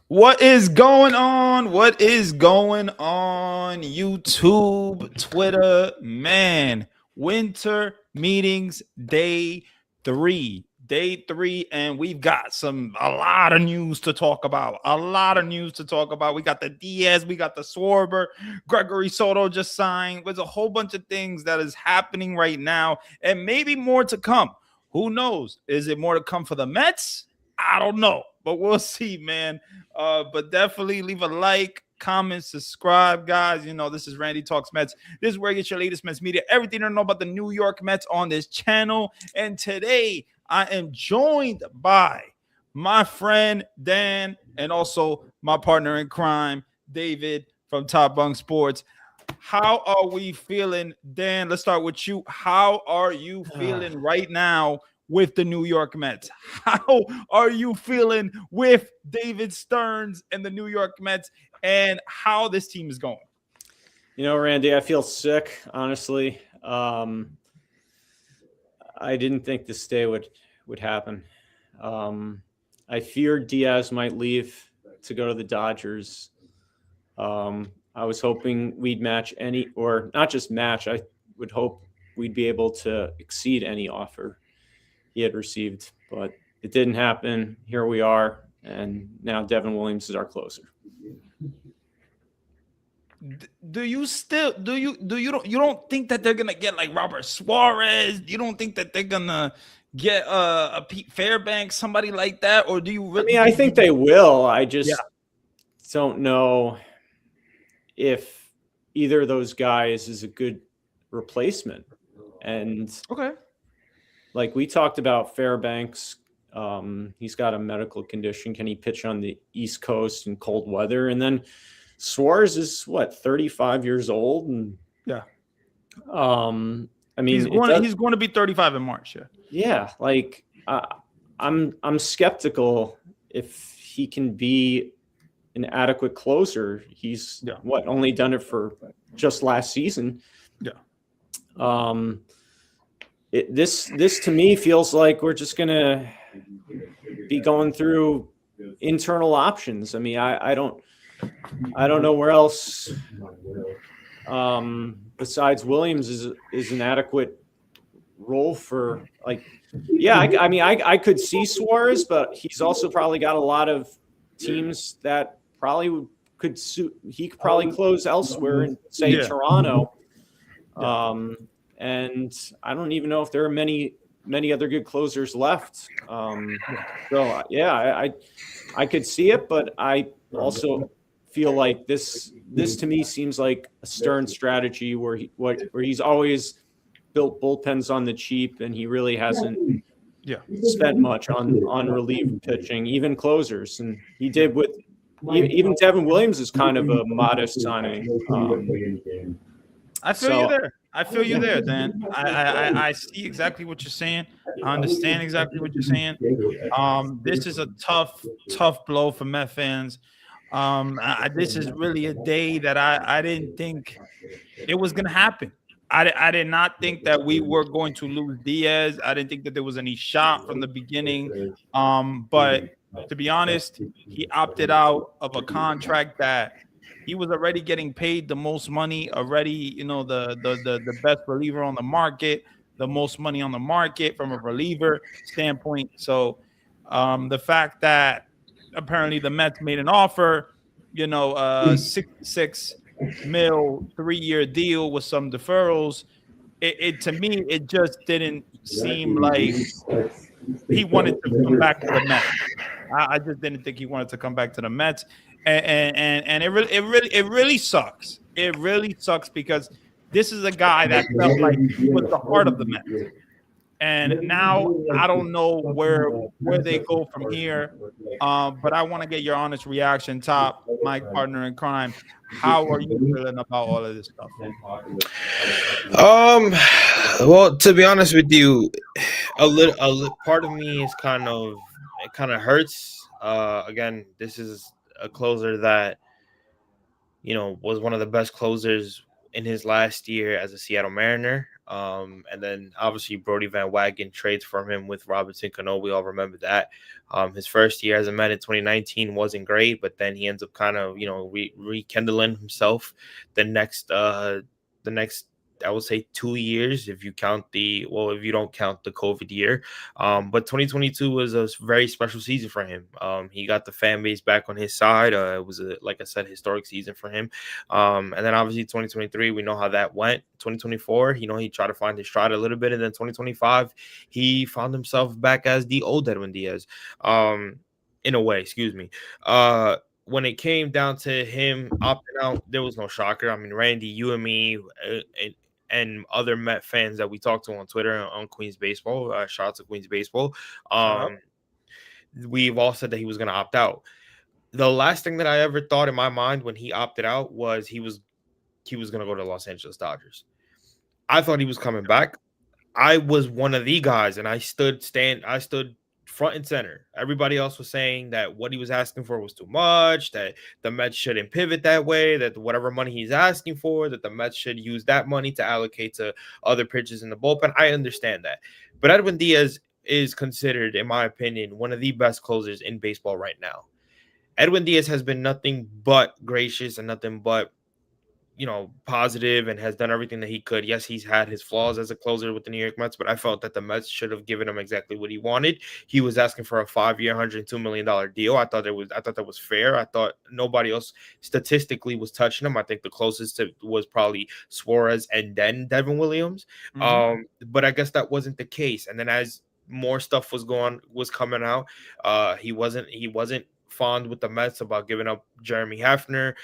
What is going on? What is going on? YouTube, Twitter, man. Winter meetings day three. Day three, and we've got a lot of news to talk about. A lot of news to talk about. We got the Diaz, we got the Swarber, Gregory Soto just signed. There's a whole bunch of things that is happening right now, and maybe more to come. Who knows? Is it more to come for the Mets? I don't know, but we'll see, man. But definitely leave a like, comment, subscribe, guys. You know, this is Randy Talks Mets. This is where you get your latest Mets media, everything to know about the New York Mets on this channel. And today I am joined by my friend Dan and also my partner in crime, David from Top Bunk Sports. How are we feeling, Dan? Let's start with you. How are you feeling right now with the New York Mets? How are you feeling with David Stearns and the New York Mets and how this team is going? You know, Randy, I feel sick, honestly. I didn't think this day would happen. I feared Diaz might leave to go to the Dodgers. I was hoping we'd match any, or not just match, I would hope we'd be able to exceed any offer he had received, but it didn't happen. Here we are, and now Devin Williams is our closer. Do you don't think that they're gonna get like Robert Suarez? You don't think that they're gonna get a Pete Fairbanks, somebody like that, or do you really? I think they will. I just don't know if either of those guys is a good replacement. And okay, like we talked about Fairbanks, he's got a medical condition. Can he pitch on the East Coast in cold weather? And then Suarez is 35 years old, and he's going to be 35 in March. Yeah, like I'm skeptical if he can be an adequate closer. He's only done it for just last season. This to me feels like we're just gonna be going through internal options. I mean, I don't know where else besides Williams is an adequate role for I could see Suarez, but he's also probably got a lot of teams that probably could suit. He could probably close elsewhere in say Toronto. And I don't even know if there are many other good closers left. I could see it, but I also feel like this to me seems like a Stern strategy where he's always built bullpens on the cheap, and he really hasn't spent much on relief pitching, even closers. And he did with even Devin Williams is kind of a modest signing. I feel you there. I feel you there, Dan. I see exactly what you're saying. I understand exactly what you're saying. This is a tough blow for Met fans. This is really a day that I didn't think it was going to happen. I did not think that we were going to lose Diaz. I didn't think that there was any shot from the beginning. But to be honest, he opted out of a contract that he was already getting paid the most money already, you know, the best reliever on the market, the most money on the market from a reliever standpoint. So the fact that apparently the Mets made an offer, you know, $66 million 3-year deal with some deferrals, it to me, it just didn't seem like he wanted to come back to the Mets. I just didn't think he wanted to come back to the Mets. And it really sucks. It really sucks because this is a guy that felt like he was the heart of the Mets. And now I don't know where they go from here. But I want to get your honest reaction, Top, my partner in crime. How are you feeling about all of this stuff? Well, to be honest with you, a little part of me is kind of hurts. Again, this is a closer that, you know, was one of the best closers in his last year as a Seattle Mariner. And then obviously Brody Van Wagen trades from him with Robinson Cano. We all remember that. His first year as a Met in 2019 wasn't great, but then he ends up kind of, rekindling himself the next I would say 2 years if you if you don't count the COVID year. But 2022 was a very special season for him. He got the fan base back on his side. It was like I said, historic season for him. And then obviously 2023, we know how that went. 2024, he tried to find his stride a little bit, and then 2025, he found himself back as the old Edwin Diaz. In a way, excuse me. When it came down to him opting out, there was no shocker. I mean, Randy, you and me, and other Met fans that we talked to on Twitter on Queens Baseball, shout out to Queens Baseball. We've all said that he was going to opt out. The last thing that I ever thought in my mind when he opted out was he was going to go to Los Angeles Dodgers. I thought he was coming back. I was one of the guys, and I stood front and center. Everybody else was saying that what he was asking for was too much, that the Mets shouldn't pivot that way, that whatever money he's asking for, that the Mets should use that money to allocate to other pitchers in the bullpen. I understand that. But Edwin Diaz is considered, in my opinion, one of the best closers in baseball right now. Edwin Diaz has been nothing but gracious and nothing but positive, and has done everything that he could. Yes, he's had his flaws as a closer with the New York Mets, but I felt that the Mets should have given him exactly what he wanted. He was asking for a 5-year, $102 million deal. I thought that was fair. I thought nobody else statistically was touching him. I think the closest was probably Suarez and then Devin Williams. But I guess that wasn't the case. And then as more stuff was coming out, he wasn't fond with the Mets about giving up Jeremy Hefner.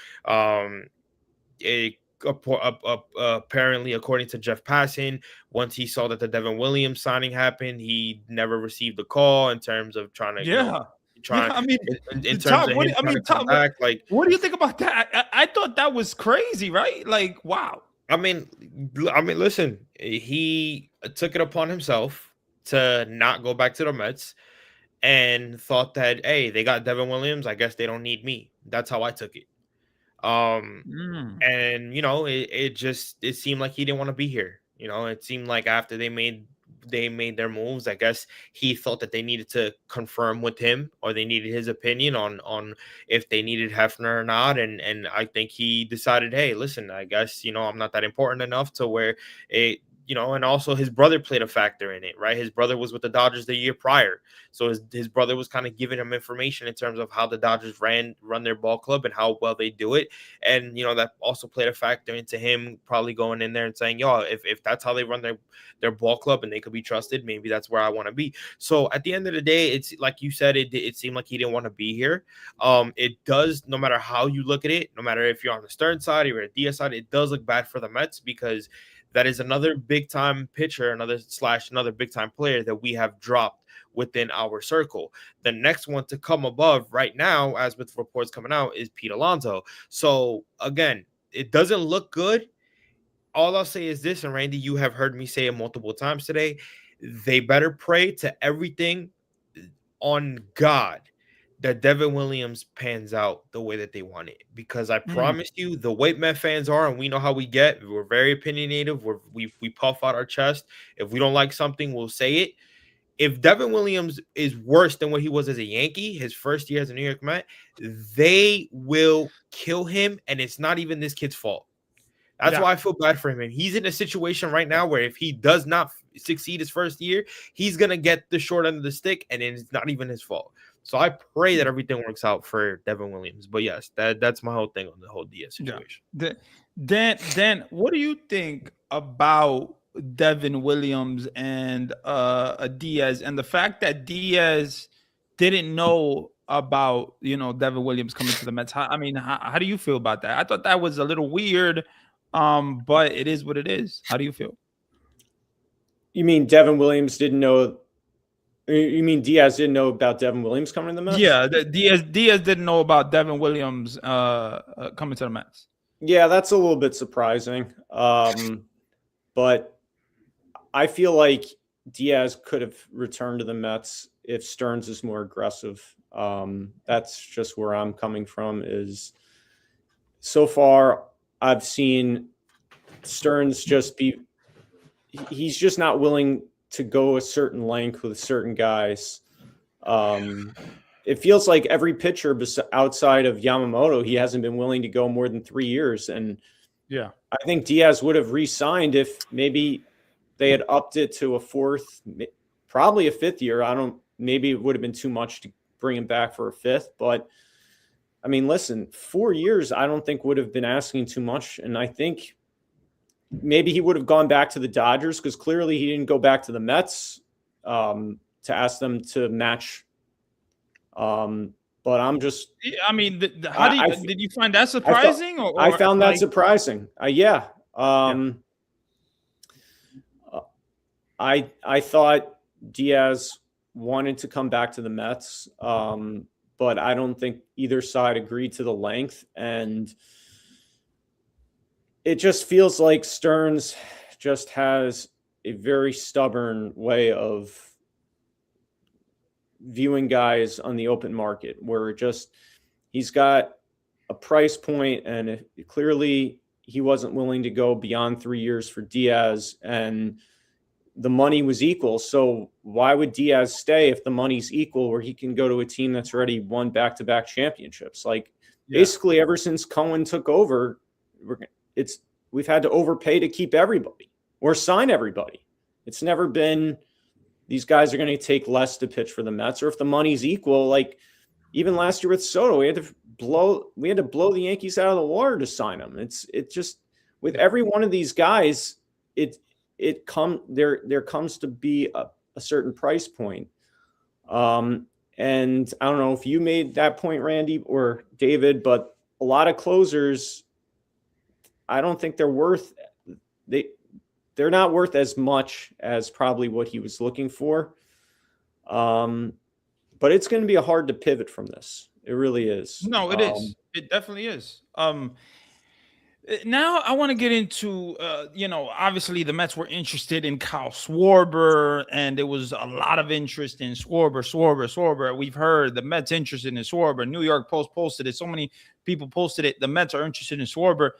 Apparently, according to Jeff Passan, once he saw that the Devin Williams signing happened, he never received a call in terms of trying to, in terms of him trying to come back. Like, what do you think about that? I thought that was crazy, right? Like, wow. I mean, listen, he took it upon himself to not go back to the Mets and thought that, hey, they got Devin Williams, I guess they don't need me. That's how I took it. And it seemed like he didn't want to be here. It seemed like after they made their moves, I guess he thought that they needed to confirm with him, or they needed his opinion on if they needed Hefner or not. And I think he decided, hey, listen, I guess, I'm not that important enough to where and also his brother played a factor in it, right? His brother was with the Dodgers the year prior. So his brother was kind of giving him information in terms of how the Dodgers run their ball club and how well they do it. And, that also played a factor into him probably going in there and saying, yo, if that's how they run their ball club and they could be trusted, maybe that's where I want to be. So at the end of the day, it's like you said, it seemed like he didn't want to be here. It does, no matter how you look at it, no matter if you're on the Stern side or you're at Diaz side, it does look bad for the Mets, because that is another big time pitcher, another big time player that we have dropped within our circle. The next one to come above right now, as with reports coming out, is Pete Alonso. So again, it doesn't look good. All I'll say is this, and Randy, you have heard me say it multiple times today, they better pray to everything on God that Devin Williams pans out the way that they want it, because I promise you, the way Met fans are, and we know how we get, we're very opinionated. We puff out our chest. If we don't like something, we'll say it. If Devin Williams is worse than what he was as a Yankee, his first year as a New York Met, they will kill him, and it's not even this kid's fault. That's why I feel bad for him. And he's in a situation right now where if he does not succeed his first year, he's going to get the short end of the stick, and it's not even his fault. So I pray that everything works out for Devin Williams. But yes, that's my whole thing on the whole Diaz situation. Yeah. Then what do you think about Devin Williams and Diaz, and the fact that Diaz didn't know about Devin Williams coming to the Mets? How do you feel about that? I thought that was a little weird, but it is what it is. How do you feel? You mean Devin Williams didn't know? You mean Diaz didn't know about Devin Williams coming to the Mets? Yeah, Diaz didn't know about Devin Williams coming to the Mets. Yeah, that's a little bit surprising. But I feel like Diaz could have returned to the Mets if Stearns is more aggressive. That's just where I'm coming from. Is so far I've seen Stearns just be. he's just not willing to go a certain length with certain guys. It feels like every pitcher outside of Yamamoto, he hasn't been willing to go more than 3 years. And Yeah, I think Diaz would have re-signed if maybe they had upped it to a fourth, probably a fifth year. Maybe it would have been too much to bring him back for a fifth, but I mean, listen, 4 years, I don't think would have been asking too much. And I think maybe he would have gone back to the Dodgers, because clearly he didn't go back to the Mets to ask them to match. But I'm just, I mean, did you find that surprising? I found that surprising. Yeah. I thought Diaz wanted to come back to the Mets, but I don't think either side agreed to the length. And it just feels like Stearns just has a very stubborn way of viewing guys on the open market, where he's got a price point, and clearly he wasn't willing to go beyond 3 years for Diaz, and the money was equal. So why would Diaz stay if the money's equal, where he can go to a team that's already won back-to-back championships? Basically ever since Cohen took over, we've had to overpay to keep everybody or sign everybody. It's never been these guys are going to take less to pitch for the Mets, or if the money's equal. Like even last year with Soto, we had to blow the Yankees out of the water to sign him. It just, with every one of these guys, there comes to be a certain price point. And I don't know if you made that point, Randy or David, but a lot of closers, I don't think they're not worth as much as probably what he was looking for. But it's going to be hard to pivot from this. It really is. No, it is. It definitely is. Now I want to get into, obviously the Mets were interested in Kyle Schwarber, and there was a lot of interest in Schwarber. We've heard the Mets interested in Schwarber. New York Post posted it. So many people posted it. The Mets are interested in Schwarber.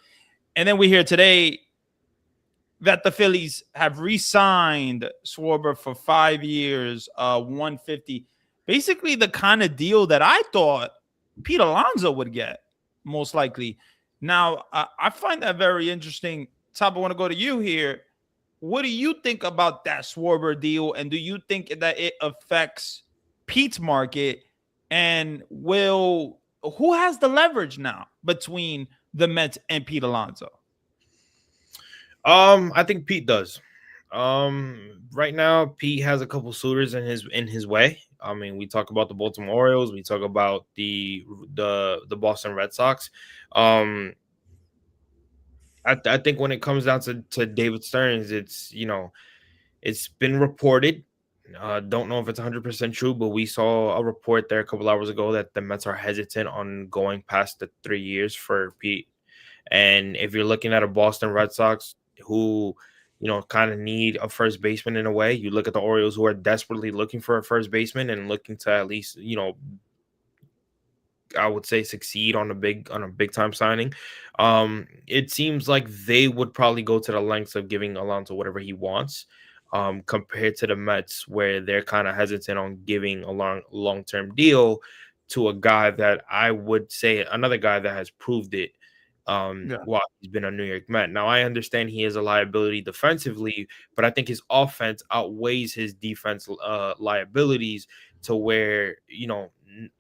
And then we hear today that the Phillies have re-signed Schwarber for 5 years, 150. Basically the kind of deal that I thought Pete Alonso would get, most likely. Now, I find that very interesting. Top, I want to go to you here. What do you think about that Schwarber deal? And do you think that it affects Pete's market? And who has the leverage now between the Mets and Pete Alonso? I think Pete does. Right now, Pete has a couple suitors in his way. I mean, we talk about the Baltimore Orioles, we talk about the Boston Red Sox. I think when it comes down to David Stearns, it's been reported. Don't know if it's 100% true, but we saw a report there a couple hours ago that the Mets are hesitant on going past the 3 years for Pete. And if you're looking at a Boston Red Sox who, kind of need a first baseman in a way, you look at the Orioles who are desperately looking for a first baseman and looking to at least, I would say succeed on a big time signing. It seems like they would probably go to the lengths of giving Alonso whatever he wants, compared to the Mets, where they're kind of hesitant on giving a long-term deal to a guy that I would say another guy that has proved it while he's been a New York Met. Now, I understand he is a liability defensively, but I think his offense outweighs his defense liabilities, to where,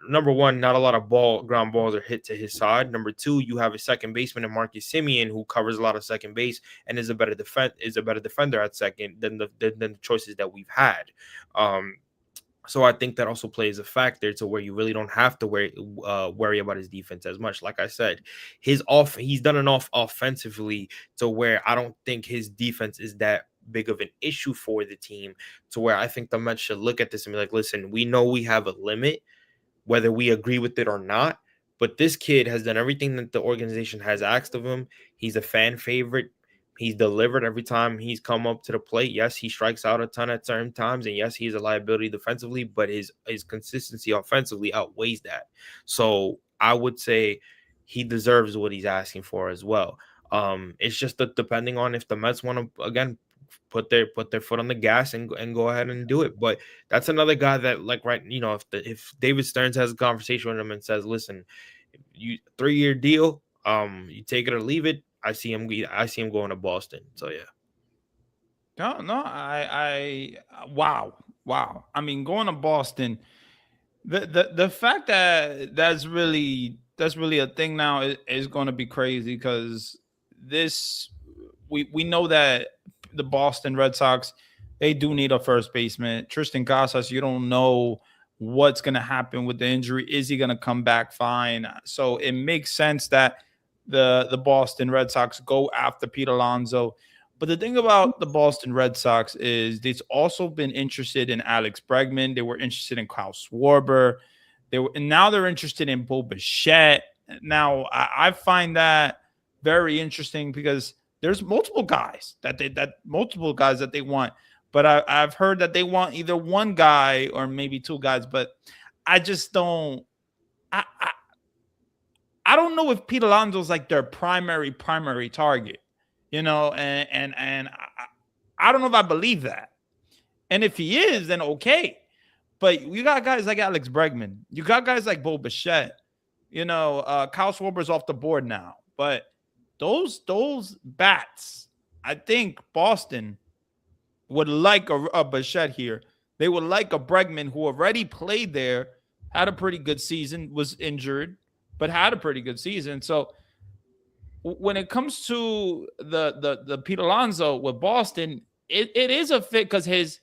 number one, not a lot of ground balls are hit to his side. Number two, you have a second baseman in Marcus Semien who covers a lot of second base and is a better defender at second than the choices that we've had. So I think that also plays a factor to where you really don't have to worry about his defense as much. Like I said, he's done enough offensively to where I don't think his defense is that big of an issue for the team, to where I think the Mets should look at this and be like, listen, we know we have a limit, whether we agree with it or not, but this kid has done everything that the organization has asked of him. He's a fan favorite. He's delivered every time he's come up to the plate. Yes, he strikes out a ton at certain times, and yes, he's a liability defensively, but his consistency offensively outweighs that. So I would say he deserves what he's asking for as well. It's just that depending on if the Mets want to, again, put their foot on the gas and go ahead and do it. But that's another guy that, like, right, if David Stearns has a conversation with him and says, listen, you 3-year deal, you take it or leave it. I see him going to Boston. So yeah. No, wow. I mean, going to Boston, the fact that that's really a thing now is going to be crazy, because we know that the Boston Red Sox, they do need a first baseman. Tristan Casas, you don't know what's going to happen with the injury. Is he going to come back fine? So it makes sense that the Boston Red Sox go after Pete Alonso. But the thing about the Boston Red Sox is they've also been interested in Alex Bregman. They were interested in Kyle Schwarber. And now they're interested in Bo Bichette. Now, I find that very interesting, because there's multiple guys that they want. But I've heard that they want either one guy or maybe two guys. But I just don't. I don't know if Pete Alonso's like their primary target. And I don't know if I believe that. And if he is, then okay. But you got guys like Alex Bregman. You got guys like Bo Bichette. Kyle Schwarber's off the board now. But those bats, I think Boston would like a Bichette here. They would like a Bregman who already played there, had a pretty good season, was injured, but had a pretty good season. So when it comes to the Pete Alonso with Boston, it is a fit, because his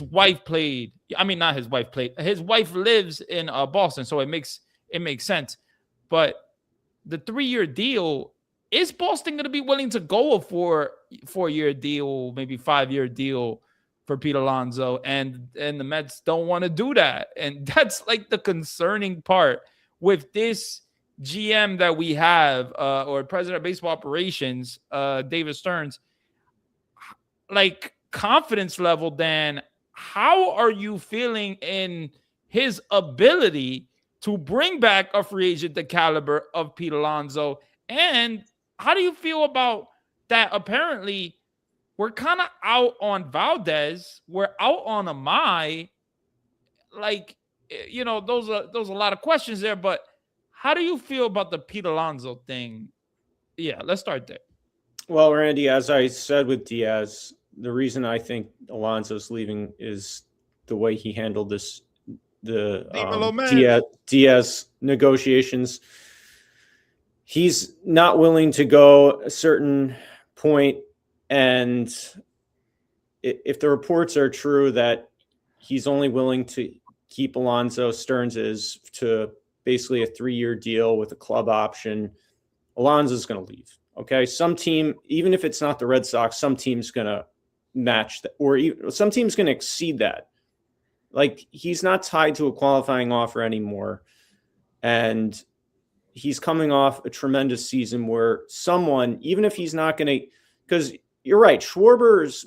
wife played. I mean, not his wife played. His wife lives in Boston, so it makes sense. But the 3-year deal, is Boston going to be willing to go a 4-year deal, maybe 5-year deal for Pete Alonso? And the Mets don't want to do that, and that's like the concerning part with this GM that we have, or president of baseball operations, David Stearns. Like, confidence level, Dan, how are you feeling in his ability to bring back a free agent the caliber of Pete Alonso? And how do you feel about that? Apparently, we're kind of out on Valdez. We're out on Amai. Like, those are a lot of questions there. But how do you feel about the Pete Alonso thing? Yeah, let's start there. Well, Randy, as I said with Diaz, the reason I think Alonso's leaving is the way he handled the Diaz negotiations. He's not willing to go a certain point, and if the reports are true that he's only willing to keep Alonso, Stearns is, to basically a 3-year deal with a club option, Alonso's going to leave. Okay, some team, even if it's not the Red Sox, some team's going to match that, or some team's going to exceed that. Like, he's not tied to a qualifying offer anymore, and he's coming off a tremendous season where someone, even if he's not going to, because you're right, Schwarber's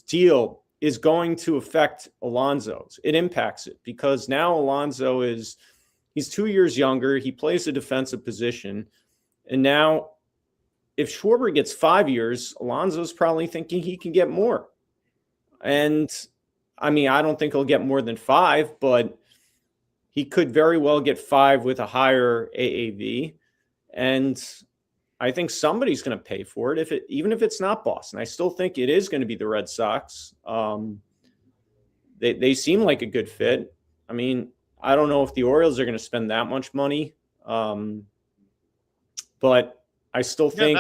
deal is going to affect Alonso's. It impacts it, because now Alonso he's 2 years younger. He plays a defensive position. And now if Schwarber gets 5 years, Alonso's probably thinking he can get more. And I mean, I don't think he'll get more than 5, but he could very well get 5 with a higher AAV. And I think somebody's going to pay for it, even if it's not Boston. I still think it is going to be the Red Sox. They seem like a good fit. I mean, I don't know if the Orioles are going to spend that much money, but I still think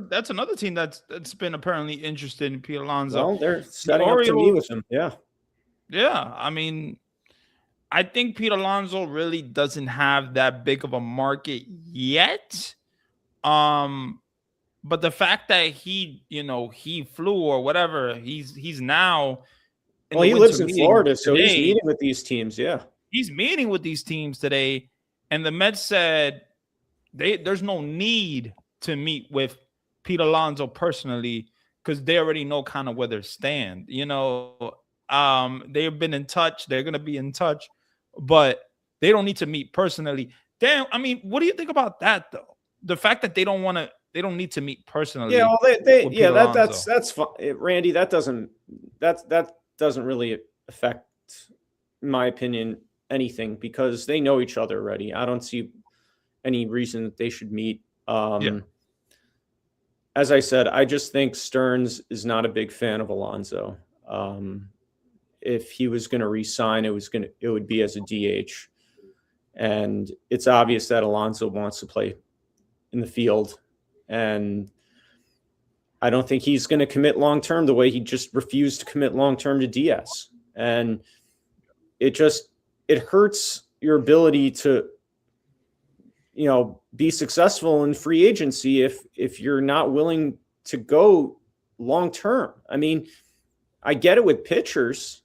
that's another team that's been apparently interested in Pete Alonso. Well, they're setting up to meet with him. Yeah. I mean, I think Pete Alonso really doesn't have that big of a market yet. But the fact that he flew or whatever, he's now. Well, he lives in Florida, so he's meeting with these teams. Yeah. He's meeting with these teams today, and the Mets said there's no need to meet with Pete Alonso personally, because they already know kind of where they stand. They've been in touch. They're going to be in touch, but they don't need to meet personally. Damn, I mean, what do you think about that, though? The fact that they don't want to need to meet personally. Yeah, well, with Pete Alonso. that's fine, Randy. That doesn't really affect, in my opinion, anything, because they know each other already. I don't see any reason that they should meet. As I said, I just think Stearns is not a big fan of Alonso. If he was going to resign, it would be as a DH, and it's obvious that Alonso wants to play in the field, and I don't think he's going to commit long term the way he just refused to commit long term to Diaz, and it hurts your ability to, be successful in free agency if you're not willing to go long term. I mean, I get it with pitchers,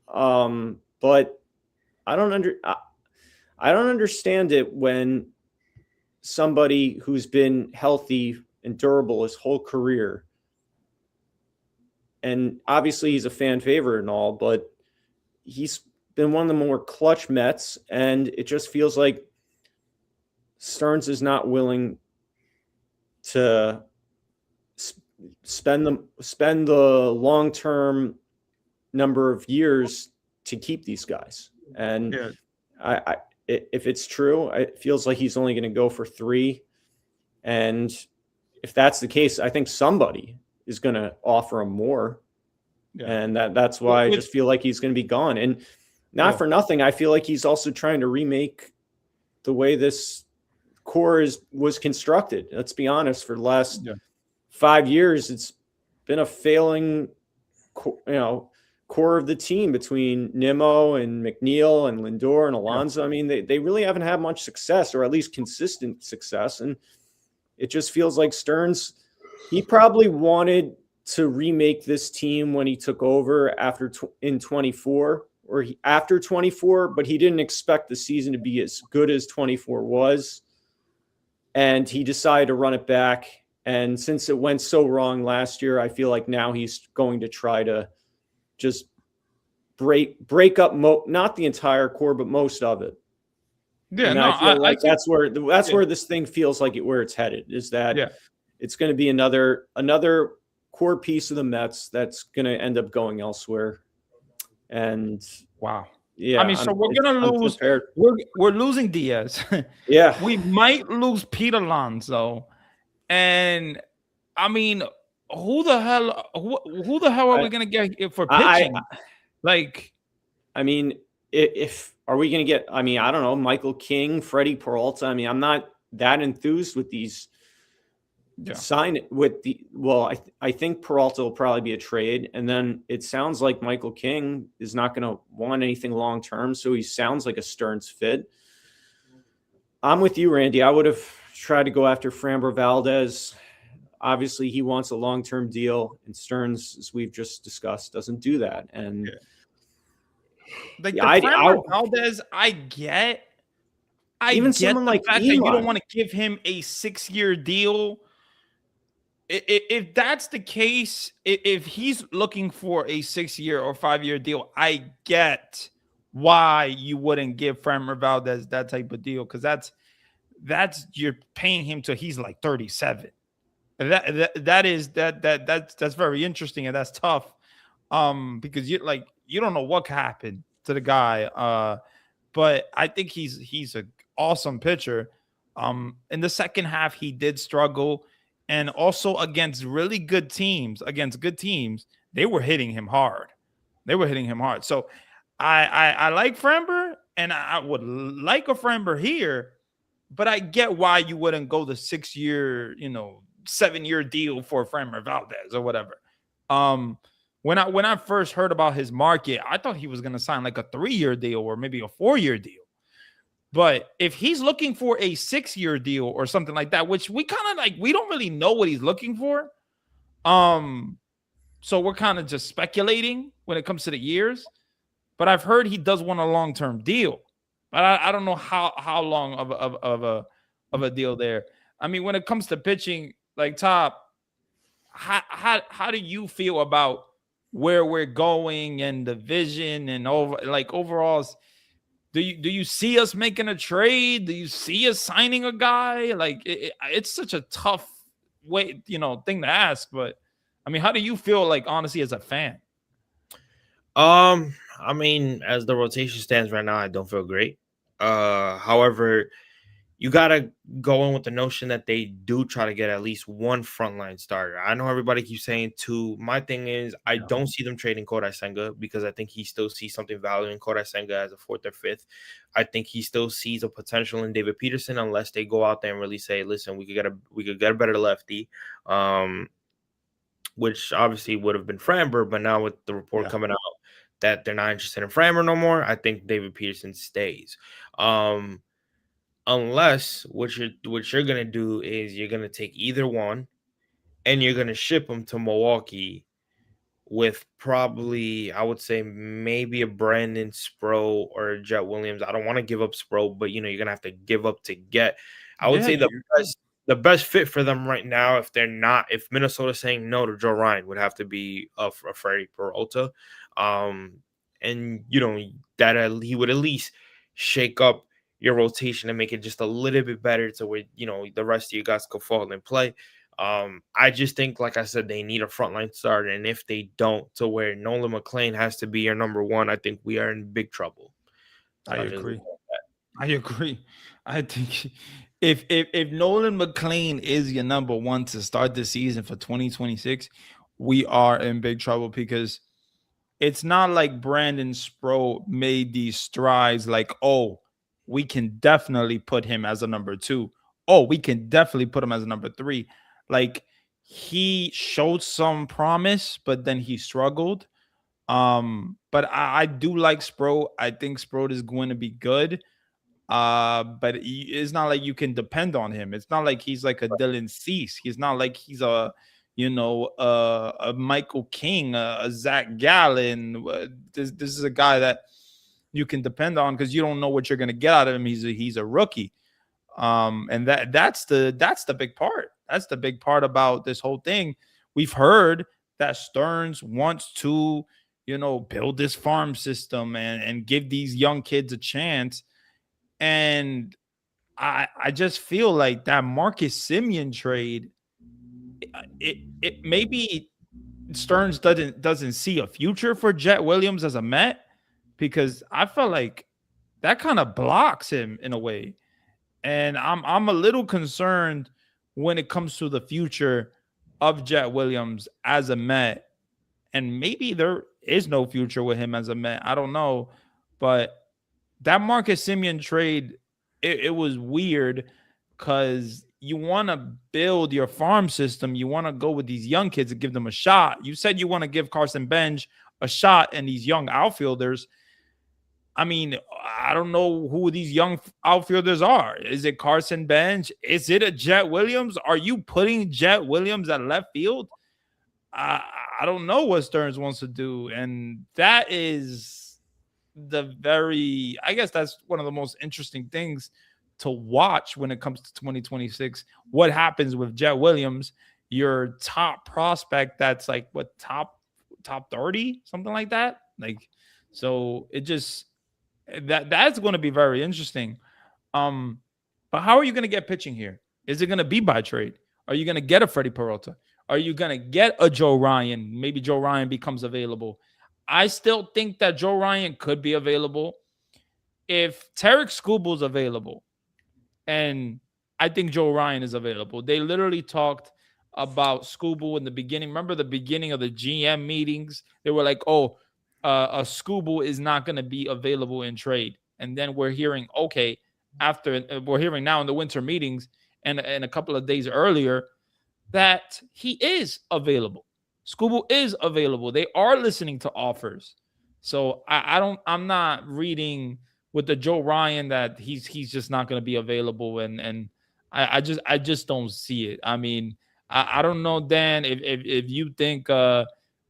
but I don't understand it when somebody who's been healthy and durable his whole career, and obviously he's a fan favorite and all, but he's been one of the more clutch Mets, and it just feels like Stearns is not willing to spend the long-term number of years to keep these guys. And if it's true, it feels like he's only going to go for 3. And if that's the case, I think somebody is going to offer him more. Yeah. And that's why I just feel like he's going to be gone. And not for nothing, I feel like he's also trying to remake the way this core was constructed. Let's be honest, for the last 5 years, it's been a failing, core of the team between Nimmo and McNeil and Lindor and Alonso. I mean, they really haven't had much success, or at least consistent success. And it just feels like Stearns, he probably wanted to remake this team when he took over in 24 or after 24, but he didn't expect the season to be as good as 24 was. And he decided to run it back. And since it went so wrong last year, I feel like now he's going to try to just break up not the entire core, but most of it. Yeah, and I feel like that's where this thing feels like where it's headed, is that it's going to be another core piece of the Mets that's going to end up going elsewhere. And wow. Yeah, I mean, so we're gonna lose. We're losing Diaz. Yeah, we might lose Pete Alonso, and I mean, who the hell are we gonna get for pitching? I mean, if are we gonna get? I mean, I don't know, Michael King, Freddie Peralta. I mean, I'm not that enthused with these. Sign it with the I think Peralta will probably be a trade, and then it sounds like Michael King is not going to want anything long term, so he sounds like a Stearns fit. I'm with you, Randy. I would have tried to go after Framber Valdez. Obviously, he wants a long term deal, and Stearns, as we've just discussed, doesn't do that. And Framber Valdez, I get the fact that you don't want to give him a 6-year deal. If that's the case, if he's looking for a 6-year or 5-year deal, I get why you wouldn't give Framber Valdez that type of deal, because that's you're paying him till he's like 37. That's very interesting, and that's tough, because you don't know what could happen to the guy. But I think he's an awesome pitcher. In the second half, he did struggle. And also against really good teams, they were hitting him hard. So I like Framber, and I would like a Framber here, but I get why you wouldn't go the 6-year, 7-year deal for Framber Valdez or whatever. When I first heard about his market, I thought he was going to sign like a 3-year deal or maybe a 4-year deal. But if he's looking for a 6-year deal or something like that, which we kind of we don't really know what he's looking for. So we're kind of just speculating when it comes to the years. But I've heard he does want a long-term deal. But I don't know how long of a deal there. I mean, when it comes to pitching, Top, how do you feel about where we're going and the vision and overall? Do you see us making a trade? Do you see us signing a guy? It's such a tough thing to ask. But I mean, how do you feel like honestly as a fan? I mean, as the rotation stands right now, I don't feel great. However, you gotta go in with the notion that they do try to get at least one frontline starter. I know everybody keeps saying two. My thing is, I don't see them trading Kodai Senga because I think he still sees something value in Kodai Senga as a fourth or fifth. I think he still sees a potential in David Peterson unless they go out there and really say, listen, we could get a better lefty. Which obviously would have been Framber, but now with the report coming out that they're not interested in Framber no more, I think David Peterson stays. Unless what you're gonna do is you're gonna take either one and you're gonna ship them to Milwaukee with probably, I would say, maybe a Brandon Sproul or a Jet Williams. I don't want to give up Sproul, but you're gonna have to give up to get. I would say the best fit for them right now, if Minnesota's saying no to Joe Ryan, would have to be a Freddie Peralta, and that he would at least shake up your rotation and make it just a little bit better to where the rest of you guys could fall and play. I just think, like I said, they need a frontline starter, and if they don't, to where Nolan McLean has to be your number one, I think we are in big trouble. I agree. I think if Nolan McLean is your number one to start the season for 2026, we are in big trouble because it's not like Brandon Sproul made these strides like, oh, we can definitely put him as a number two. Oh, we can definitely put him as a number three. Like, he showed some promise, but then he struggled. But I do like Sproul. I think Sproul is going to be good. But it's not like you can depend on him. It's not like he's like a Dylan Cease. He's not like he's a Michael King, a Zach Gallen. This is a guy that you can depend on because you don't know what you're going to get out of him. He's a rookie. And that's the big part. That's the big part about this whole thing. We've heard that Stearns wants to, build this farm system and give these young kids a chance. And I just feel like that Marcus Semien trade, it maybe Stearns doesn't see a future for Jet Williams as a Met, because I felt like that kind of blocks him in a way. And I'm a little concerned when it comes to the future of Jet Williams as a Met. And maybe there is no future with him as a Met. I don't know. But that Marcus Semien trade, it was weird because you want to build your farm system. You want to go with these young kids and give them a shot. You said you want to give Carson Bench a shot and these young outfielders. I mean, I don't know who these young outfielders are. Is it Carson Bench? Is it a Jet Williams? Are you putting Jet Williams at left field? I don't know what Stearns wants to do. And that is I guess that's one of the most interesting things to watch when it comes to 2026. What happens with Jet Williams, your top prospect that's like what, top 30, something like that? Like, so it just that's going to be very interesting. But how are you going to get pitching here? Is it going to be by trade? Are you going to get a Freddie Peralta? Are you going to get a Joe Ryan? Maybe Joe Ryan becomes available. I still think that Joe Ryan could be available. If Tarek Skubal's available, and I think Joe Ryan is available. They literally talked about Skubal in the beginning. Remember the beginning of the GM meetings? They were like, oh, a Skubal is not going to be available in trade. And then we're hearing, okay, we're hearing now in the winter meetings and a couple of days earlier that he is available. Skubal is available. They are listening to offers. So I'm not reading with the Joe Ryan that he's just not going to be available. And I just don't see it. I mean, I don't know, Dan, if you think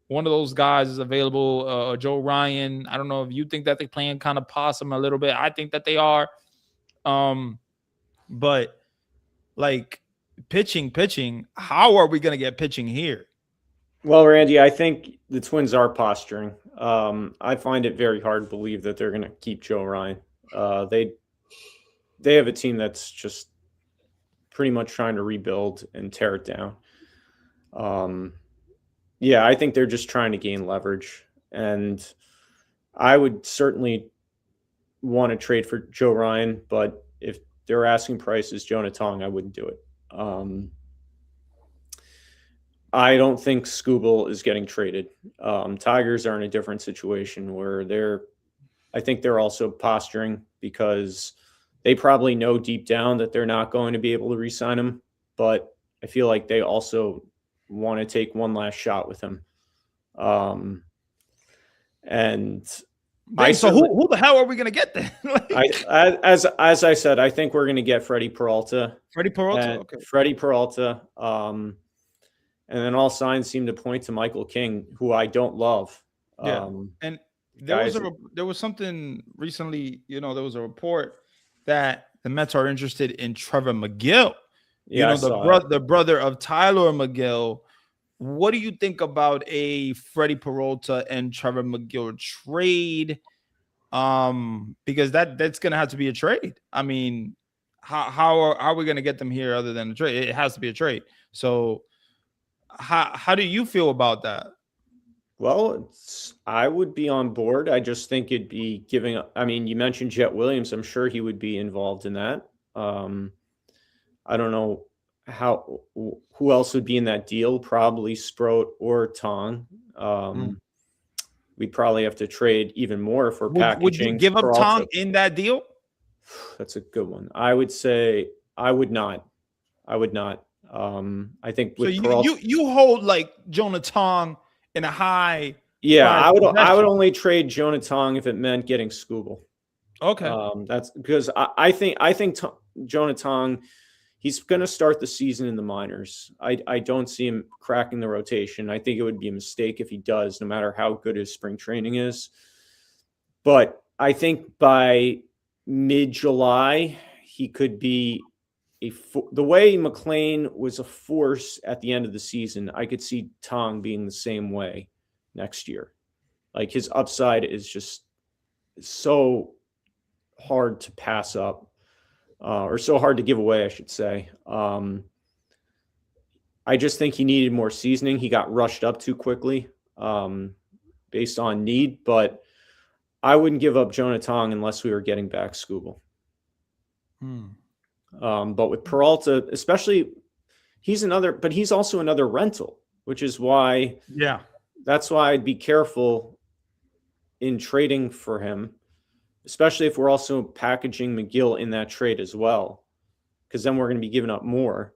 one of those guys is available, Joe Ryan. I don't know if you think that they're playing kind of possum a little bit. I think that they are. But like pitching, how are we going to get pitching here? Well, Randy, I think the Twins are posturing. I find it very hard to believe that they're going to keep Joe Ryan. They have a team that's just pretty much trying to rebuild and tear it down. Yeah, I think they're just trying to gain leverage, and I would certainly want to trade for Joe Ryan, but if their asking price is Jonah Tong, I wouldn't do it. I don't think Scooble is getting traded. Tigers are in a different situation where I think they're also posturing because they probably know deep down that they're not going to be able to re-sign him, but I feel like they also want to take one last shot with him. And so who the hell are we gonna get then? as I said, I think we're gonna get Freddie Peralta. Okay. Freddie Peralta. And then all signs seem to point to Michael King, who I don't love. Yeah. And there was something recently, there was a report that the Mets are interested in Trevor McGill. Yeah, the brother of Tyler McGill. What do you think about a Freddie Peralta and Trevor McGill trade? Because that's gonna have to be a trade. I mean, how are we gonna get them here other than a trade? It has to be a trade. So how do you feel about that? Well, I would be on board. I just think it'd be giving up. I mean, you mentioned Jet Williams. I'm sure he would be involved in that. I don't know who else would be in that deal. Probably Sproat or Tong. We'd probably have to trade even more for packaging. Would you give up Tong in that deal? That's a good one. I would say I would not. I think with you hold like Jonah Tong in a high. Yeah, I would only trade Jonah Tong if it meant getting Scooble. Okay. That's because I think Jonah Tong, he's going to start the season in the minors. I don't see him cracking the rotation. I think it would be a mistake if he does, no matter how good his spring training is. But I think by mid-July, he could be the way McLean was a force at the end of the season. I could see Tong being the same way next year. Like, his upside is just so hard to pass up, or so hard to give away, I should say. I just think he needed more seasoning. He got rushed up too quickly, based on need, but I wouldn't give up Jonah Tong unless we were getting back Scooble. But with Peralta, especially, he's also another rental, which is why, that's why I'd be careful in trading for him, especially if we're also packaging McGill in that trade as well, because then we're going to be giving up more.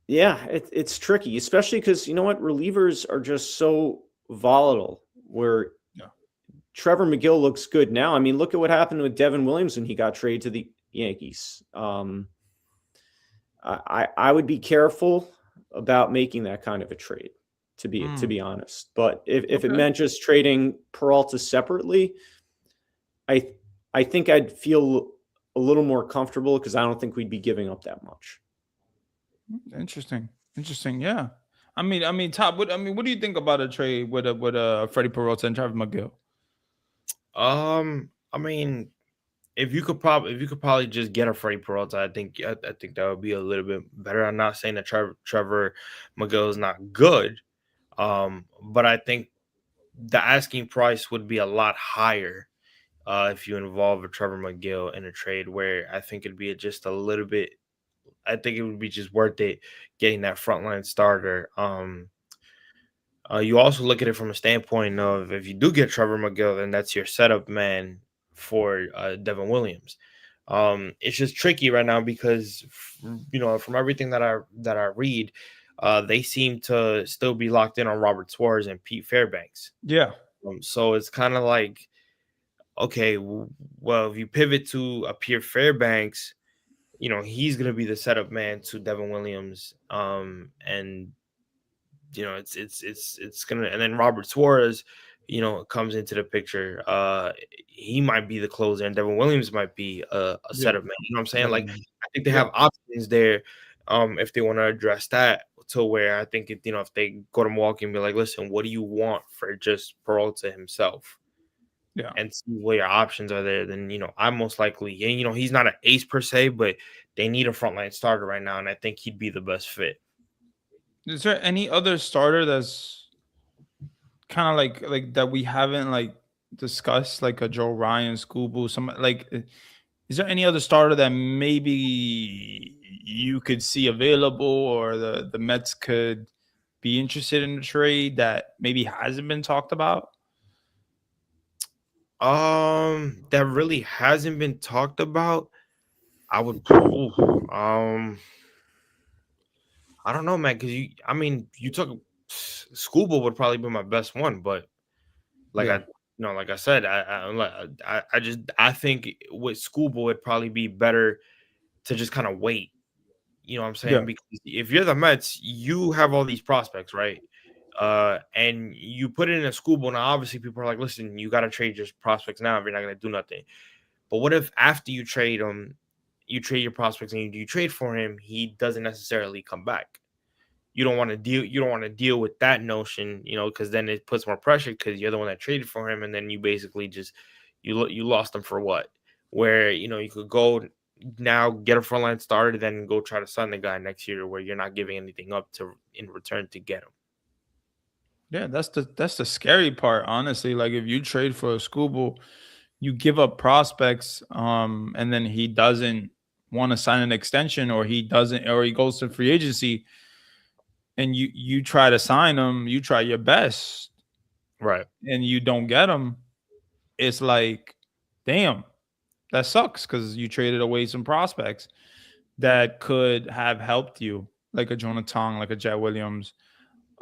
Yeah, it's tricky, especially because, you know what, relievers are just so volatile, where Trevor McGill looks good now. I mean, look at what happened with Devin Williams when he got traded to the Yankees. I would be careful about making that kind of a trade, to be honest. But if it meant just trading Peralta separately, I think I'd feel a little more comfortable, because I don't think we'd be giving up that much. Interesting. Yeah. I mean, Top. What do you think about a trade with Freddie Peralta and Trevor McGill? I mean, if you could probably just get a Freddie Peralta, I think that would be a little bit better. I'm not saying that Trevor McGill is not good, but I think the asking price would be a lot higher if you involve a Trevor McGill in a trade, where I think it'd be just a little bit. I think it would be just worth it getting that frontline starter. You also look at it from a standpoint of, if you do get Trevor McGill, then that's your setup man for Devin Williams. It's just tricky right now because, from everything that I read, they seem to still be locked in on Robert Suarez and Pete Fairbanks. Yeah. So it's kind of like, okay, well, if you pivot to a Pete Fairbanks, he's going to be the setup man to Devin Williams. And it's gonna, and then Robert Suarez, comes into the picture. He might be the closer, and Devin Williams might be a setup man. You know what I'm saying? Like, I think they have options there, if they want to address that, to where I think if they go to Milwaukee and be like, listen, what do you want for just Peralta himself? Yeah, and see what your options are there. Then I'm most likely, and he's not an ace per se, but they need a frontline starter right now, and I think he'd be the best fit. Is there any other starter that's kind of like that we haven't like discussed, like a Joe Ryan, Scooble, some like? Is there any other starter that maybe you could see available, or the Mets could be interested in a trade that maybe hasn't been talked about? That really hasn't been talked about. I would, ooh, I don't know, man, because I mean, you took Scuba would probably be my best one, but like Yeah, like I said, I think with Scuba would probably be better to just kind of wait. You know what I'm yeah, saying? Because if you're the Mets, you have all these prospects, right? And you put it in a Scuba. Now, obviously, people are like, listen, you got to trade your prospects now if you're not going to do nothing. But what if after you trade him, you trade your prospects and you trade for him, he doesn't necessarily come back? You don't want to deal. You don't want to deal with that notion, because then it puts more pressure because you're the one that traded for him, and then you basically just you lost him for what? Where you could go now get a frontline starter, then go try to sign the guy next year, where you're not giving anything up to in return to get him. yeah. That's the scary part, honestly. Like if you trade for a Scooble, you give up prospects, and then he doesn't want to sign an extension, or he doesn't, or he goes to free agency, and you try to sign him, you try your best, Right. and you don't get him. It's like, damn, that sucks because you traded away some prospects that could have helped you, like a Jonathan, like a Jet Williams.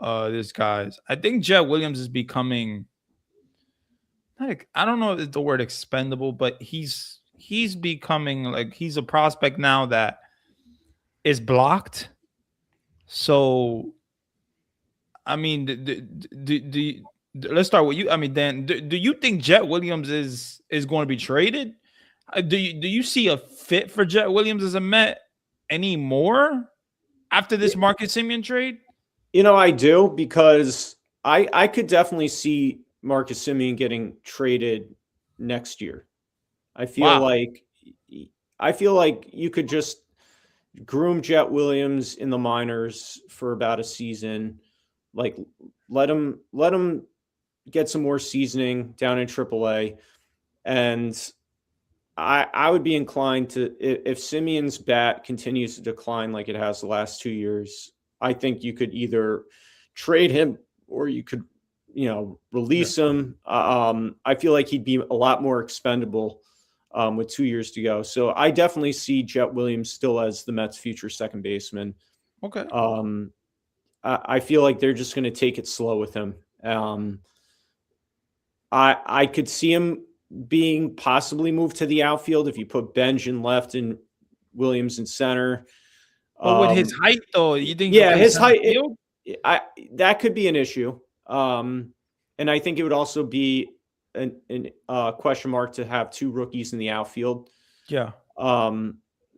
These guys, I think Jet Williams is becoming, like, I don't know if it's the word expendable, but he's becoming like he's a prospect now that is blocked. So I mean, let's start with you. I mean, Dan, do you think Jet Williams is going to be traded? Do you see a fit for Jet Williams as a Met anymore after this Marcus Simeon trade? I do, because I could definitely see Marcus Simeon getting traded next year. I feel Wow. like I feel like you could just groom Jet Williams in the minors for about a season, like let him get some more seasoning down in AAA, and I would be inclined to, if Simeon's bat continues to decline like it has the last 2 years, I think you could either trade him or you could, Yeah. release him. I feel like he'd be a lot more expendable with 2 years to go. So I definitely see Jet Williams still as the Mets' future second baseman. Okay. Um, I feel like they're just going to take it slow with him. I could see him being possibly moved to the outfield if you put Benj in left and Williams in center. But with his height, though, you think he could Yeah, play his center height, field? that could be an issue. And I think it would also be an question mark to have two rookies in the outfield. Yeah.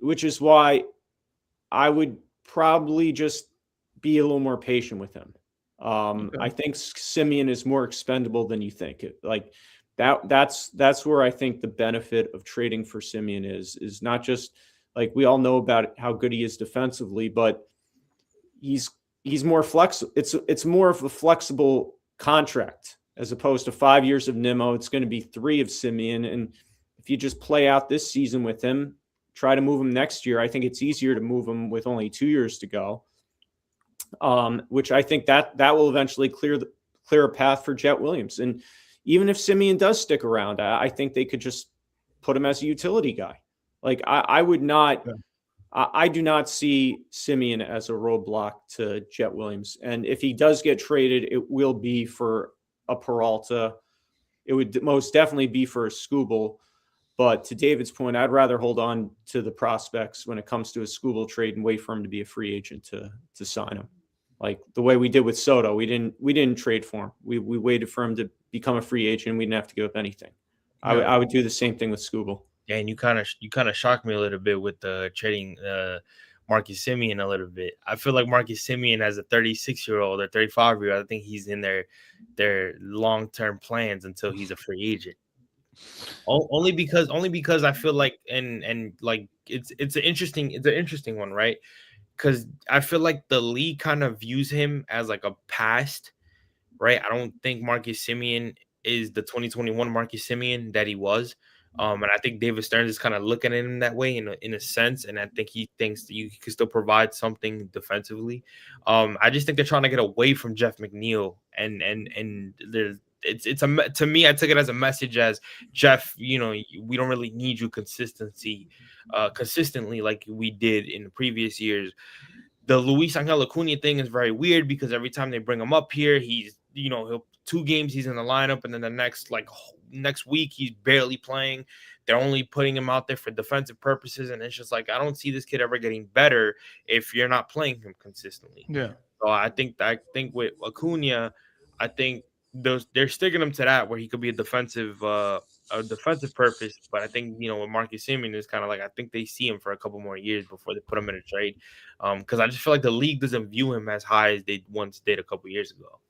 Which is why I would probably just be a little more patient with him. Okay. I think Simeon is more expendable than you think. Like that's where I think the benefit of trading for Simeon is not just, like, we all know about how good he is defensively, but he's more flexible. It's more of a flexible contract as opposed to 5 years of Nimmo. It's going to be 3 of Simeon, and if you just play out this season with him, try to move him next year, I think it's easier to move him with only 2 years to go. Which I think that will eventually clear a path for Jet Williams. And even if Simeon does stick around, I think they could just put him as a utility guy. Like I would not, Yeah. I do not see Simeon as a roadblock to Jet Williams. And if he does get traded, it will be for a Peralta. It would most definitely be for a Scooble. But to David's point, I'd rather hold on to the prospects when it comes to a Scooble trade and wait for him to be a free agent to sign him. Like the way we did with Soto, we didn't trade for him. We waited for him to become a free agent. And we didn't have to give up anything. Yeah. I would do the same thing with Scooble. Yeah, and you kind of shocked me a little bit with the trading Marcus Simeon a little bit. I feel like Marcus Simeon as a 36-year-old or 35-year-old, I think he's in their long-term plans until he's a free agent. Only because I feel like and like it's an interesting one, right? because I feel like the league kind of views him as like a past, right? I don't think Marcus Simeon is the 2021 Marcus Simeon that he was. And I think David Stearns is kind of looking at him that way in a sense. And I think he thinks that you can still provide something defensively. I just think they're trying to get away from Jeff McNeil, and there's to me, I took it as a message as Jeff, we don't really need you consistently like we did in the previous years. The Luis Angel Acuna thing is very weird because every time they bring him up here, he's he'll 2 games he's in the lineup, and then the next week he's barely playing. They're only putting him out there for defensive purposes, and it's just like I don't see this kid ever getting better if you're not playing him consistently. Yeah. So I think with Acuna, I think they're sticking him to that where he could be a defensive purpose. But I think with Marcus Simeon is kind of like I think they see him for a couple more years before they put him in a trade. Because I just feel like the league doesn't view him as high as they once did a couple years ago.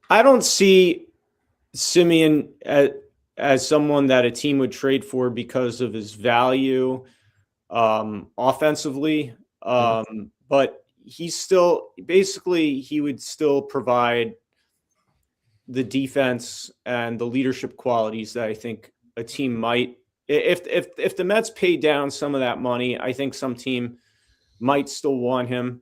I don't see Simeon as someone that a team would trade for because of his value offensively. But he's still basically he would still provide the defense and the leadership qualities that I think a team might if the Mets paid down some of that money, I think some team might still want him.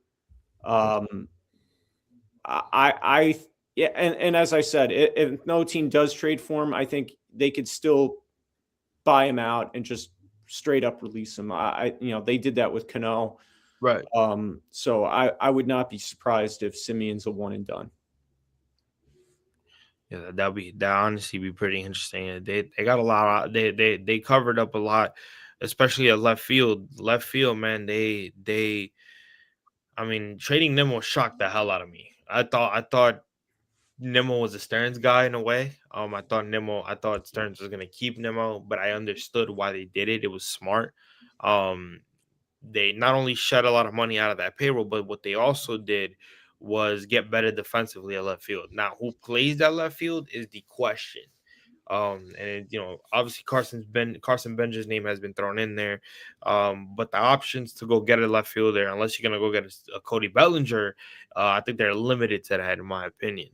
Yeah, and as I said, if no team does trade for him, I think they could still buy him out and just straight up release him. They did that with Cano. Right. So I would not be surprised if Simeon's a one and done. Yeah, that honestly be pretty interesting. They got a lot. They covered up a lot, especially at left field. Left field, man. I mean, trading Nimmo shocked the hell out of me. I thought Nimmo was a Stearns guy in a way. I thought Stearns was gonna keep Nimmo, but I understood why they did it. It was smart. They not only shed a lot of money out of that payroll, but what they also did was get better defensively at left field. Now, who plays that left field is the question. Obviously Carson Benja's name has been thrown in there. But the options to go get a left fielder, unless you're gonna go get a Cody Bellinger, I think they're limited to that, in my opinion.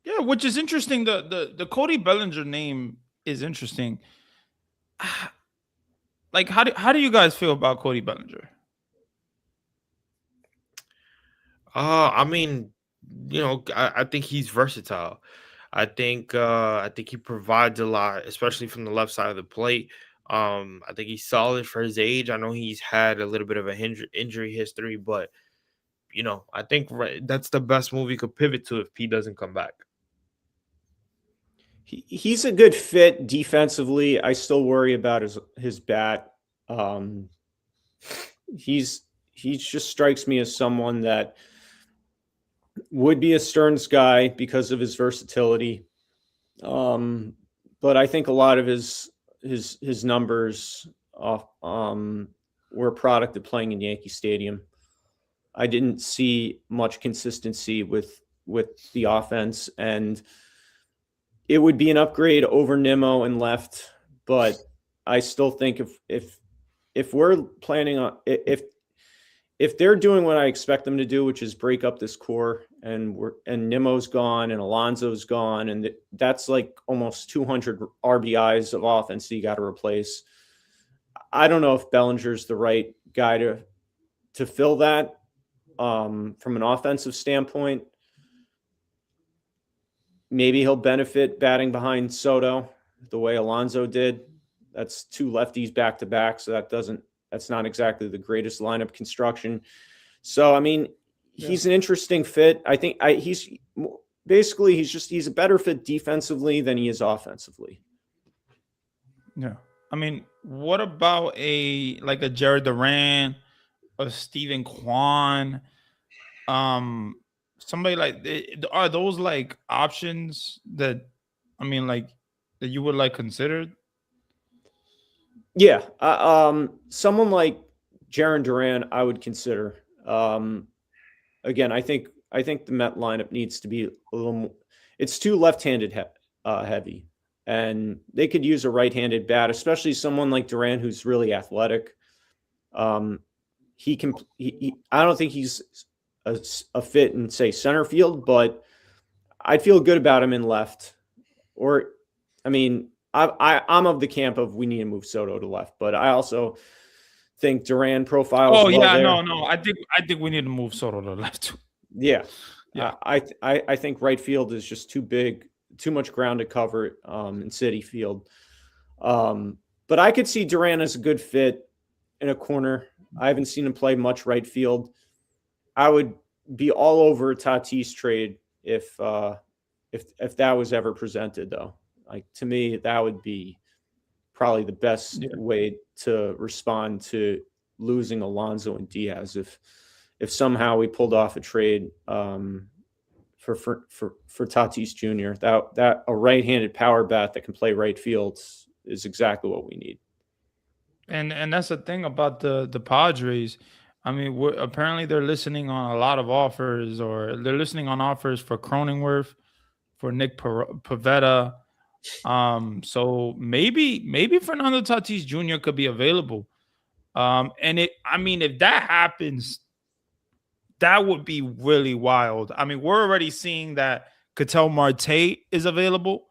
Yeah, which is interesting. The Cody Bellinger name is interesting. Like, how do you guys feel about Cody Bellinger? I mean, I think he's versatile. I think he provides a lot, especially from the left side of the plate. I think he's solid for his age. I know he's had a little bit of a injury history, but I think that's the best move he could pivot to if P doesn't come back. He's a good fit defensively. I still worry about his bat. He just strikes me as someone that would be a Stearns guy because of his versatility. But I think a lot of his numbers were a product of playing in Yankee Stadium. I didn't see much consistency with the offense, and it would be an upgrade over Nimmo and left, but I still think if we're planning on if they're doing what I expect them to do, which is break up this core, and Nimmo's gone and Alonso's gone, and that's like almost 200 RBIs of offense that you got to replace. I don't know if Bellinger's the right guy to fill that from an offensive standpoint. Maybe he'll benefit batting behind Soto the way Alonso did. That's 2 lefties back to back, so that's not exactly the greatest lineup construction. So I mean, he's an interesting fit. I think he's a better fit defensively than he is offensively. Yeah, I mean, what about a Jared Duran, a Steven Kwan? Somebody are those like options that that you would consider? Yeah, someone like Jaron Duran, I would consider. Again, I think the Met lineup needs to be a little more. It's too left-handed heavy, and they could use a right-handed bat, especially someone like Duran who's really athletic. he can. I don't think he's a fit in say center field, but I'd feel good about him in left. Or, I mean, I'm of the camp of we need to move Soto to left, but I also think Duran profiles. Oh well yeah, there. no. I think we need to move Soto to the left too. Yeah, yeah. I think right field is just too big, too much ground to cover in Citi Field. But I could see Duran as a good fit in a corner. I haven't seen him play much right field. I would be all over a Tatis trade if that was ever presented, though. Like, to me, that would be probably the best way to respond to losing Alonso and Diaz. If somehow we pulled off a trade for Tatis Jr., that a right-handed power bat that can play right field is exactly what we need. And that's the thing about the Padres. I mean, apparently they're listening on a lot of offers, or they're listening on offers for Cronenworth, for Nick Pivetta. So maybe Fernando Tatis Jr. could be available. And if that happens, that would be really wild. I mean, we're already seeing that Ketel Marte is available,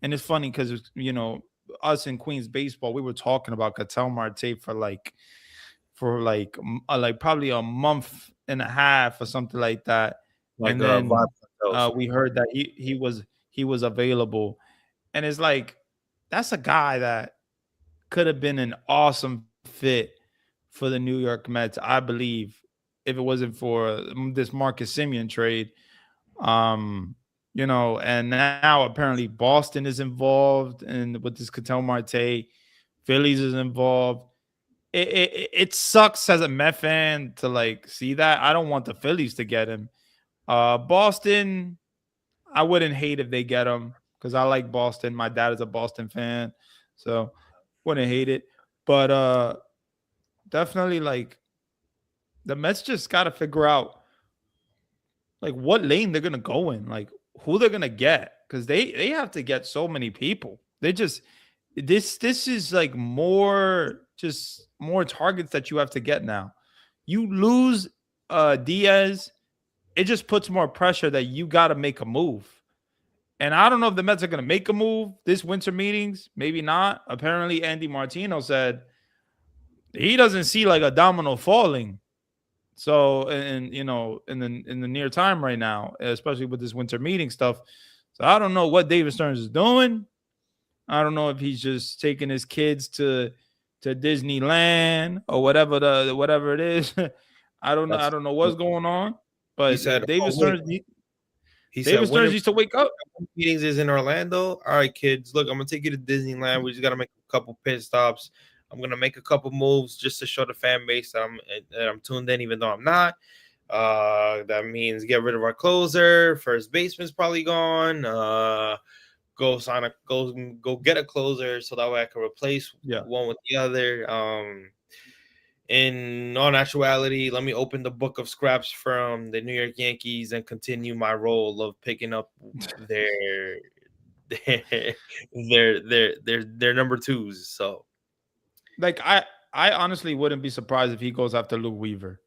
and it's funny because us in Queens baseball, we were talking about Ketel Marte for probably a month and a half or something like that. And then we heard that he was available. And it's like, that's a guy that could have been an awesome fit for the New York Mets, I believe, if it wasn't for this Marcus Semien trade. And now apparently Boston is involved, and with this Ketel Marte, Phillies is involved. It sucks as a Met fan to see that. I don't want the Phillies to get him. Boston, I wouldn't hate if they get him because I like Boston. My dad is a Boston fan, so wouldn't hate it. But definitely, the Mets just got to figure out what lane they're gonna go in, who they're gonna get, because they have to get so many people. They just this is more targets that you have to get now. You lose Diaz, it just puts more pressure that you got to make a move. And I don't know if the Mets are going to make a move this winter meetings. Maybe not. Apparently, Andy Martino said he doesn't see a domino falling. So, in the near time right now, especially with this winter meeting stuff. So I don't know what David Stearns is doing. I don't know if he's just taking his kids to Disneyland or whatever it is. I don't know what's going on. But he said, David Stearns. David Stearns used to wake up. Meetings is in Orlando. All right, kids. Look, I'm gonna take you to Disneyland. We just gotta make a couple pit stops. I'm gonna make a couple moves just to show the fan base that I'm tuned in, even though I'm not. That means get rid of our closer. First baseman's probably gone. Go get a closer so that way I can replace one with the other. In all actuality, let me open the book of scraps from the New York Yankees and continue my role of picking up their number twos. So, I honestly wouldn't be surprised if he goes after Luke Weaver.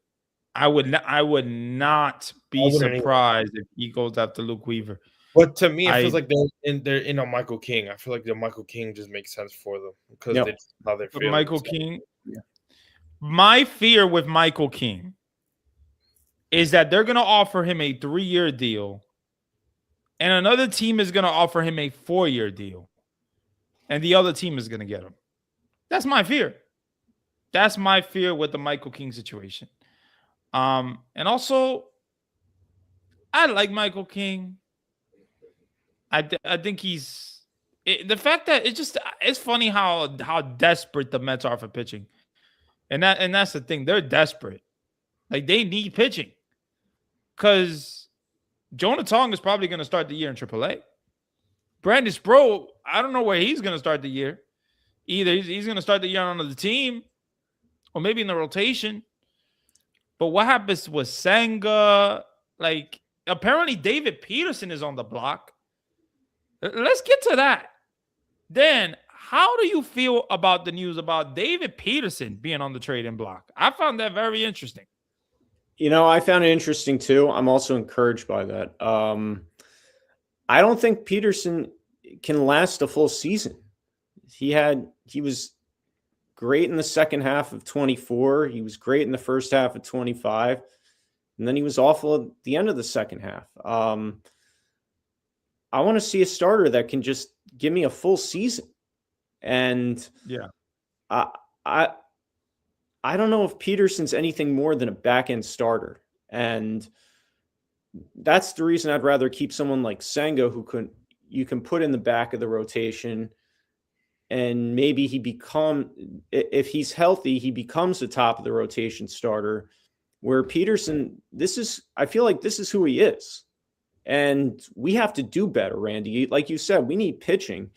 I would not be surprised if he goes after Luke Weaver. But to me, it feels like they're in a Michael King. I feel like the Michael King just makes sense for them because that's how they're feeling. Michael King. Yeah. My fear with Michael King is that they're going to offer him a 3-year deal, and another team is going to offer him a 4-year deal, and the other team is going to get him. That's my fear. That's my fear with the Michael King situation. And also, I like Michael King. I think he's the fact that it's funny how desperate the Mets are for pitching. And that's the thing. They're desperate. They need pitching. Because Jonah Tong is probably going to start the year in AAA. Brandon Sproul, I don't know where he's going to start the year. Either he's going to start the year on the team or maybe in the rotation. But what happens with Senga? Apparently David Peterson is on the block. Let's get to that. Then, how do you feel about the news about David Peterson being on the trading block? I found that very interesting. I found it interesting too. I'm also encouraged by that. I don't think Peterson can last a full season. He was great in the second half of 24. He was great in the first half of 25. And then he was awful at the end of the second half. I want to see a starter that can just give me a full season. And yeah, I don't know if Peterson's anything more than a back-end starter. And that's the reason I'd rather keep someone like Senga, you can put in the back of the rotation, and maybe if he's healthy, he becomes the top of the rotation starter. Where Peterson, I feel like this is who he is. And we have to do better, Randy. Like you said, we need pitching.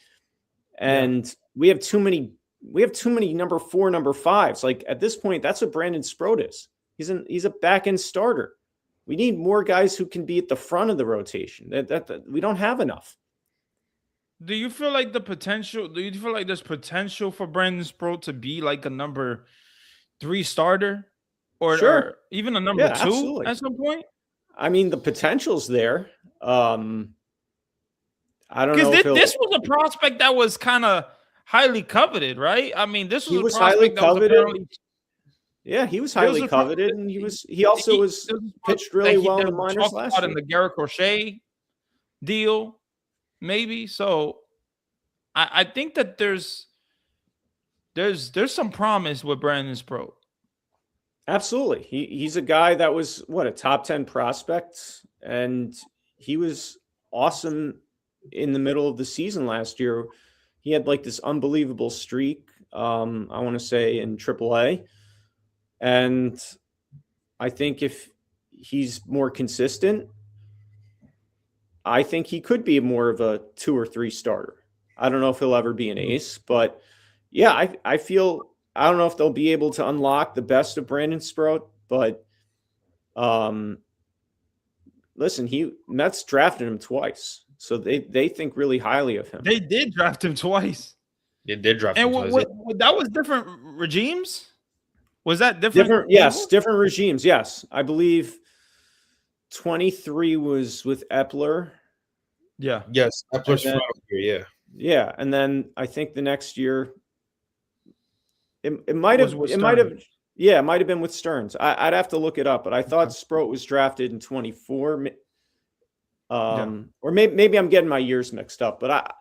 And we have too many number 4, number 5s. Like at this point, that's what Brandon Sproat is. He's a back-end starter. We need more guys who can be at the front of the rotation. That we don't have enough. Do you feel like there's potential for Brandon Sproat to be like a number 3 starter? Or even a number 2 absolutely. At some point? I mean, the potential's there. I don't know. Because this was a prospect that was kind of highly coveted, right? I mean, this was a prospect that was apparently. Yeah, he was highly coveted, and he also was pitched really well in the minors last year. In the Garrett Crochet deal, maybe. So I think that there's some promise with Brandon Sproat. Absolutely. He's a guy that was a top 10 prospect, and he was awesome in the middle of the season last year. He had like this unbelievable streak, I want to say, in AAA. And I think if he's more consistent, I think he could be more of a 2 or 3 starter. I don't know if he'll ever be an ace, but yeah, I feel, I don't know if they'll be able to unlock the best of Brandon Sproat, but listen, Mets drafted him twice, so they think really highly of him. They did draft him twice. They did draft him twice. That was different regimes? Was that different? Yes, different regimes. Yes, I believe 23 was with Epler. Yeah. Yes, Epler's final year. Yeah. Yeah, and then I think the next year it might have been with Stearns. I'd have to look it up, but I thought Sproat was drafted in 24. Or maybe I'm getting my years mixed up, but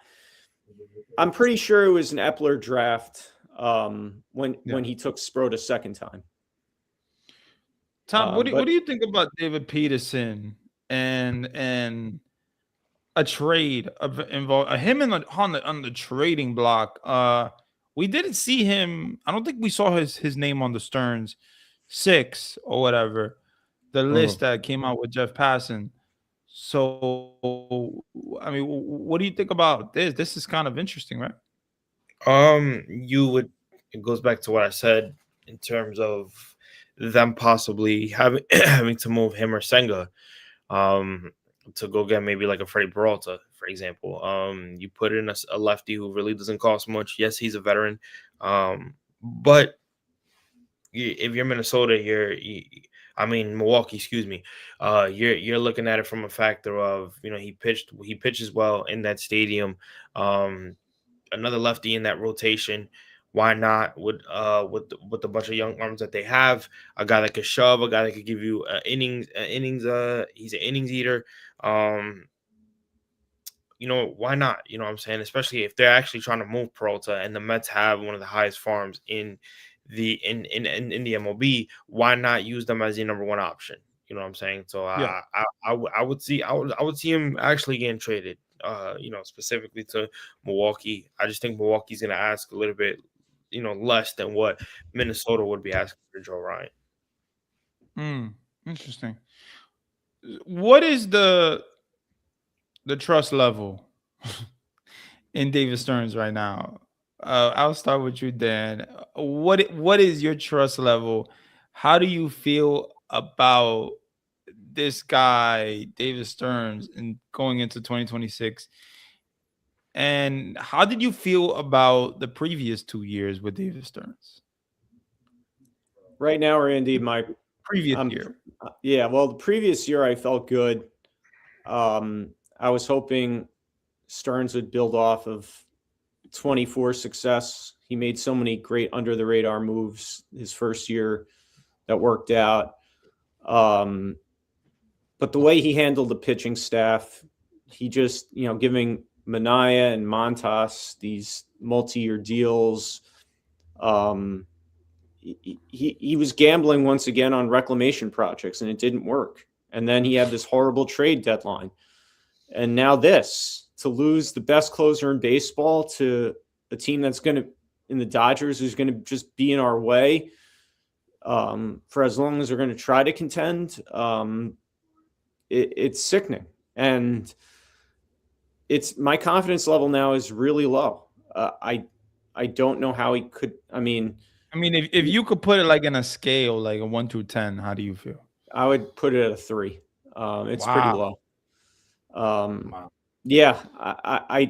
I'm pretty sure it was an Epler draft when he took Sproat a second time. Tom, what do you think about David Peterson and a trade involve him on the trading block? We didn't see him. I don't think we saw his name on the Stearns 6 or whatever, the list that came out with Jeff Passan. So, I mean, what do you think about this? This is kind of interesting, right? It goes back to what I said in terms of them possibly having to move him or Senga to go get maybe like a Freddie Peralta, for example. You put in a lefty who really doesn't cost much. Yes, he's a veteran, but if you're Minnesota here, Milwaukee, excuse me, you're looking at it from a factor of, he pitches well in that stadium. Another lefty in that rotation. Why not with the bunch of young arms that they have? A guy that could shove, a guy that could give you innings. He's an innings eater. Why not? You know what I'm saying? Especially if they're actually trying to move Peralta, and the Mets have one of the highest farms in the MLB. Why not use them as the number 1 option? You know what I'm saying? So I would see him actually getting traded. Specifically to Milwaukee. I just think Milwaukee's going to ask a little bit, less than what Minnesota would be asking for Joe Ryan. Interesting. What is the trust level in David Stearns right now? I'll start with you, Dan. What is your trust level? How do you feel about this guy, David Stearns, and going into 2026? And how did you feel about the previous 2 years with David Stearns? Right now, Randy, Previous year. yeah, well, the previous year I felt good. I was hoping Stearns would build off of 24 success. He made so many great under the radar moves his first year that worked out. But the way he handled the pitching staff, he just, giving Minaya and Montas these multi-year deals. He was gambling once again on reclamation projects, and it didn't work. And then he had this horrible trade deadline. And now to lose the best closer in baseball to a team that's going to, in the Dodgers, who's going to just be in our way for as long as they're going to try to contend. It's sickening. And my confidence level now is really low. I don't know how he could. I mean, if you could put it like in a scale, like a 1 through 10, how do you feel? I would put it at a 3. It's pretty low. Wow. Yeah, I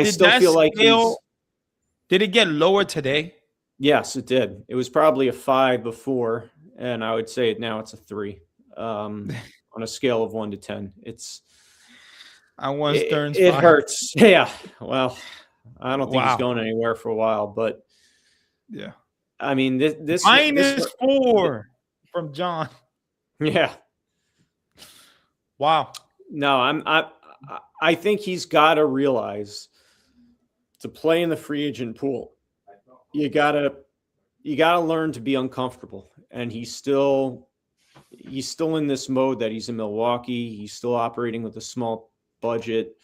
still feel like did it get lower today? Yes, it did. It was probably a 5 before, and I would say now it's a 3. On a scale of 1 to 10, I want Stearns. It hurts. Yeah. Well, I don't think he's going anywhere for a while, but yeah. I mean, this -4 from John. Yeah. Wow. No, I think he's got to realize to play in the free agent pool, you gotta learn to be uncomfortable. And he's still in this mode that he's in Milwaukee. He's still operating with a small budget.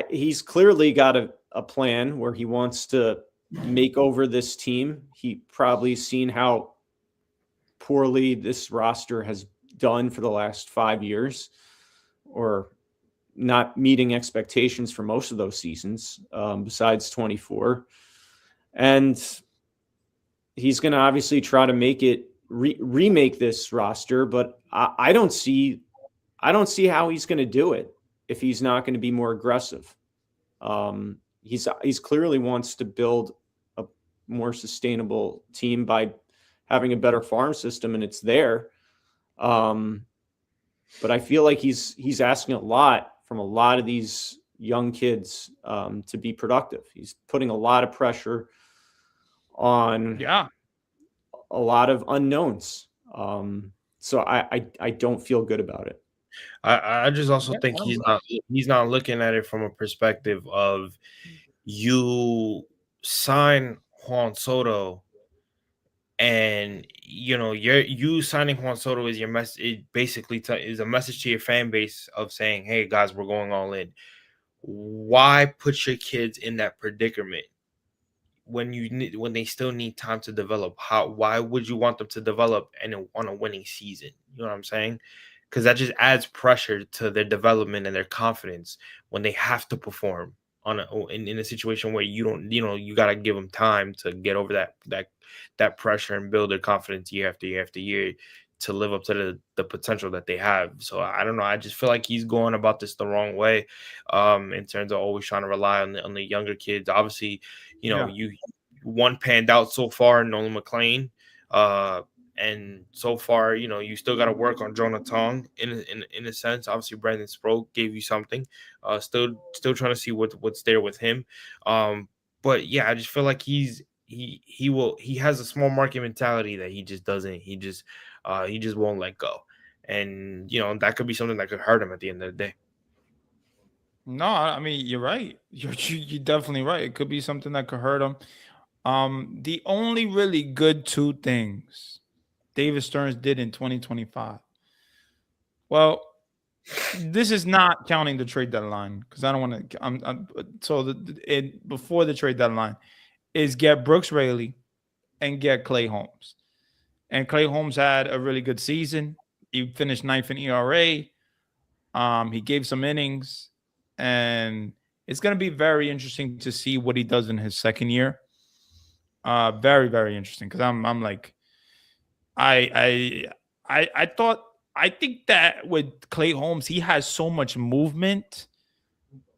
He's clearly got a plan where he wants to make over this team. He probably seen how poorly this roster has done for the last 5 years, or not meeting expectations for most of those seasons, besides 24. And he's going to obviously try to make it remake this roster, but I don't see how he's going to do it if he's not going to be more aggressive. He's clearly wants to build a more sustainable team by having a better farm system, and it's there. But I feel like he's asking a lot from a lot of these young kids to be productive. He's putting a lot of pressure on a lot of unknowns. So I don't feel good about it. I just also think he's not looking at it from a perspective of you sign Juan Soto, and you signing Juan Soto is your message. It basically is a message to your fan base of saying, "Hey guys, we're going all in." Why put your kids in that predicament when they still need time to develop? Why would you want them to develop and on a winning season? You know what I'm saying? Because that just adds pressure to their development and their confidence when they have to perform in a situation where you don't, you got to give them time to get over that pressure and build their confidence year after year after year to live up to the potential that they have. So I don't know. I just feel like he's going about this the wrong way, in terms of always trying to rely on the younger kids. Obviously, you one panned out so far, Nolan McLean, and so far, you still got to work on Jonathan in a sense. Obviously, Brandon Sproat gave you something. Still trying to see what's there with him. But yeah, I just feel like he has a small market mentality that he just doesn't. He just won't let go, and that could be something that could hurt him at the end of the day. No, I mean, you're right. You're definitely right. It could be something that could hurt him. The only really good 2 things David Stearns did in 2025. Well, this is not counting the trade deadline, because I don't want to. Before the trade deadline is get Brooks Raley and get Clay Holmes. And Clay Holmes had a really good season. He finished 9th in ERA. He gave some innings, and it's going to be very interesting to see what he does in his second year. Very, very interesting, because I'm like, I thought I think that with Clay Holmes, he has so much movement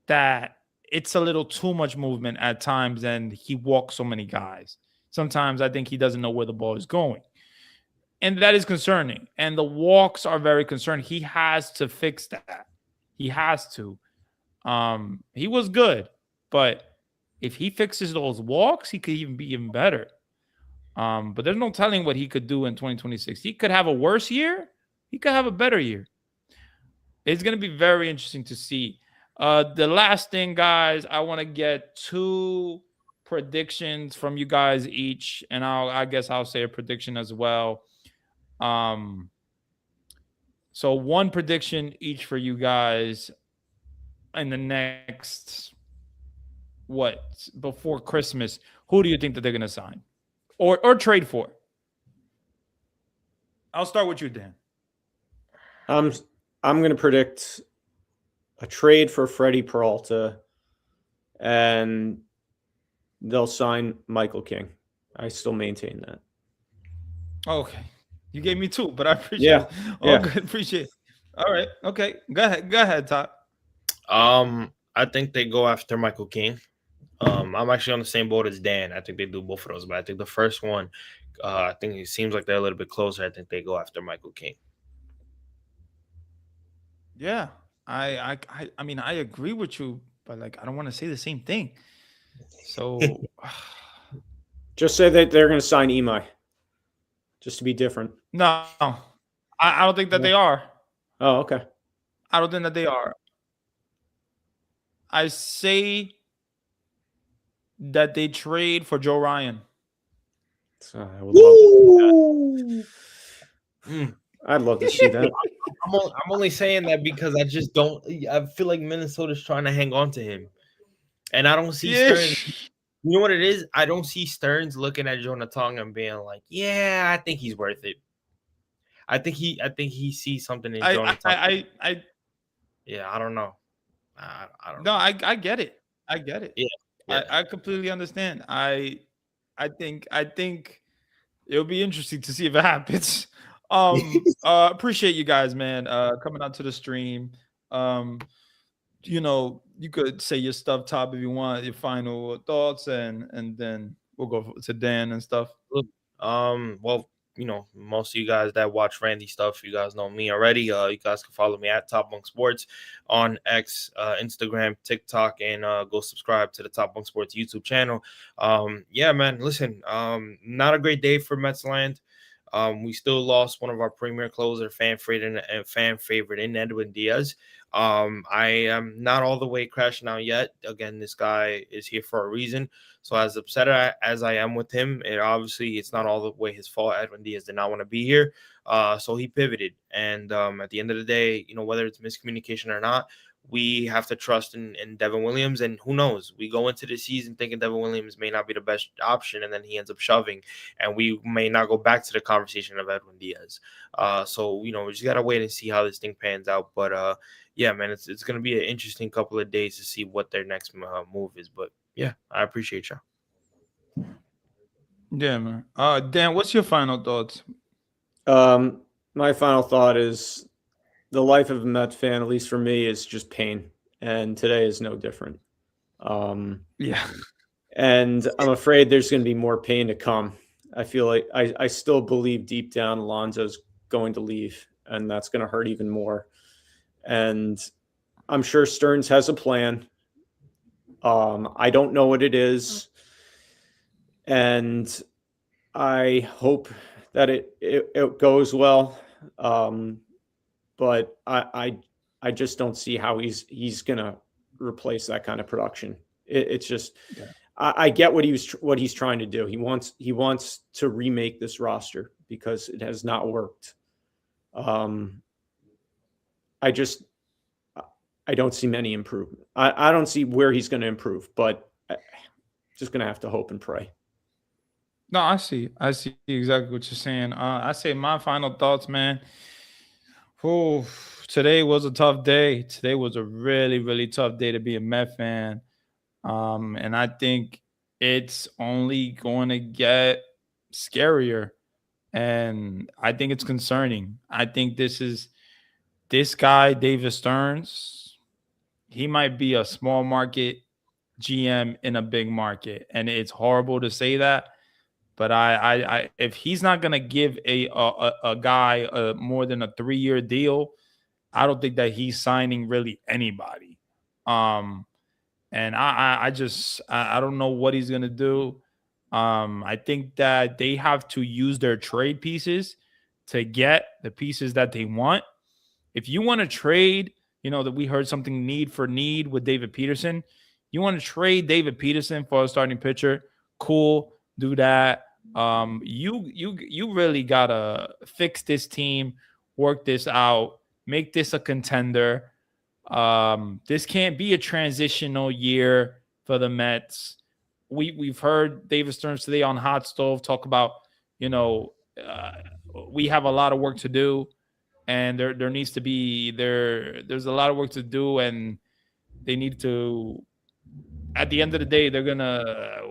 that it's a little too much movement at times, and he walks so many guys. Sometimes I think he doesn't know where the ball is going. And that is concerning. And the walks are very concerning. He has to fix that. He has to. He was good, but if he fixes those walks, he could even be even better. But there's no telling what he could do in 2026. He could have a worse year. He could have a better year. It's going to be very interesting to see. The last thing, guys, I want to get 2 predictions from you guys each, and I guess I'll say a prediction as well. So 1 prediction each for you guys in the next before Christmas. Who do you think that they're going to sign or trade for? I'll start with you, Dan. I'm going to predict a trade for Freddie Peralta, and they'll sign Michael King. I still maintain that. Okay. You gave me 2, but I appreciate it. Oh, good. Appreciate it. All right. Okay. Go ahead, Todd. I think they go after Michael King. I'm actually on the same boat as Dan. I think they do both of those, but I think the first one, I think it seems like they're a little bit closer. I think they go after Michael King. Yeah. I mean, I agree with you, but like, I don't want to say the same thing. So just say that they're going to sign Imai, just to be different. No, I don't think that they are. Oh, okay. I don't think that they are. I say that they trade for Joe Ryan. I would love to see that. I'd love to see that. I'm only saying that because I just don't. I feel like Minnesota's trying to hang on to him, and I don't see Stearns. You know what it is? I don't see Stearns looking at Jonathan and being like, "Yeah, I think he's worth it." I think he sees something in Jonathan. Yeah, I don't know. I don't know. No, I get it. I get it. Yeah. I completely understand. I think it'll be interesting to see if it happens. Appreciate you guys, man, coming out to the stream. You know, you could say your stuff, Top, if you want, your final thoughts, and then we'll go to Dan and stuff. Well, you know, most of you guys that watch Randy stuff, you guys know me already. You guys can follow me at Top Bunk Sports on X, Instagram, TikTok, and go subscribe to the Top Bunk Sports YouTube channel. Yeah, man, listen, not a great day for Mets land. We still lost one of our premier closer, fan favorite in Edwin Diaz. I am not all the way crashing out yet. Again, this guy is here for a reason. So as upset as I am with him, it's not all the way his fault. Edwin Diaz did not want to be here. So he pivoted. And at the end of the day, you know, whether it's miscommunication or not, we have to trust in Devin Williams. And who knows? We go into the season thinking Devin Williams may not be the best option, and then he ends up shoving, and we may not go back to the conversation of Edwin Diaz. So, you know, we just got to wait and see how this thing pans out. But, yeah, man, it's going to be an interesting couple of days to see what their next move is. But, yeah, I appreciate y'all. Yeah, man. Dan, what's your final thoughts? My final thought is the life of a Met fan, at least for me, is just pain. And today is no different. Yeah. And I'm afraid there's going to be more pain to come. I feel like I still believe deep down Alonso's going to leave, and that's going to hurt even more. And I'm sure Stearns has a plan. I don't know what it is. And I hope that it goes well. But I just don't see how he's going to replace that kind of production. It's just, yeah. I get what he's trying to do. He wants to remake this roster because it has not worked. I don't see many improvement. I don't see where he's going to improve, but just going to have to hope and pray. No, I see exactly what you're saying. I say my final thoughts, man. Oh, today was a tough day. Today was a really, really tough day to be a Met fan. And I think it's only going to get scarier. and I think it's concerning. I think this guy, David Stearns. He might be a small market GM in a big market, and it's horrible to say that. But if he's not gonna give a guy more than a 3-year deal, I don't think that he's signing really anybody. Um, and I don't know what he's gonna do. I think that they have to use their trade pieces to get the pieces that they want. If you want to trade, that we heard something need for need with David Peterson. You want to trade David Peterson for a starting pitcher? Cool, do that. You really gotta fix this team, work this out, make this a contender. This can't be a transitional year for the Mets. We've heard David Stearns today on Hot Stove talk about, you know, uh, we have a lot of work to do, and there needs to be there's a lot of work to do, and they need to. At the end of the day, they're gonna.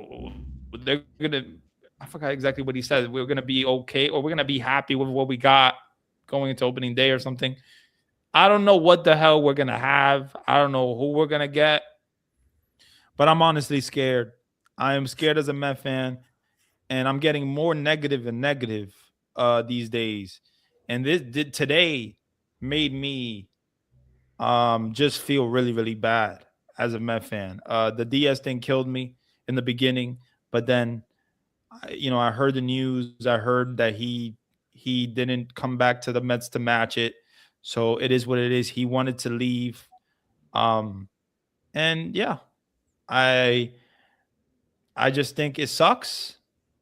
I forgot exactly what he said. We're gonna be okay, or we're gonna be happy with what we got going into opening day or something. I don't know what the hell we're gonna have. I don't know who we're gonna get, but I'm honestly scared. I am scared as a Met fan, and I'm getting more negative and negative these days. And this did today made me just feel really, really bad as a Met fan. The Diaz thing killed me in the beginning, but then I heard the news. I heard that he didn't come back to the Mets to match it. So it is what it is. He wanted to leave. Um, and yeah, I I just think it sucks.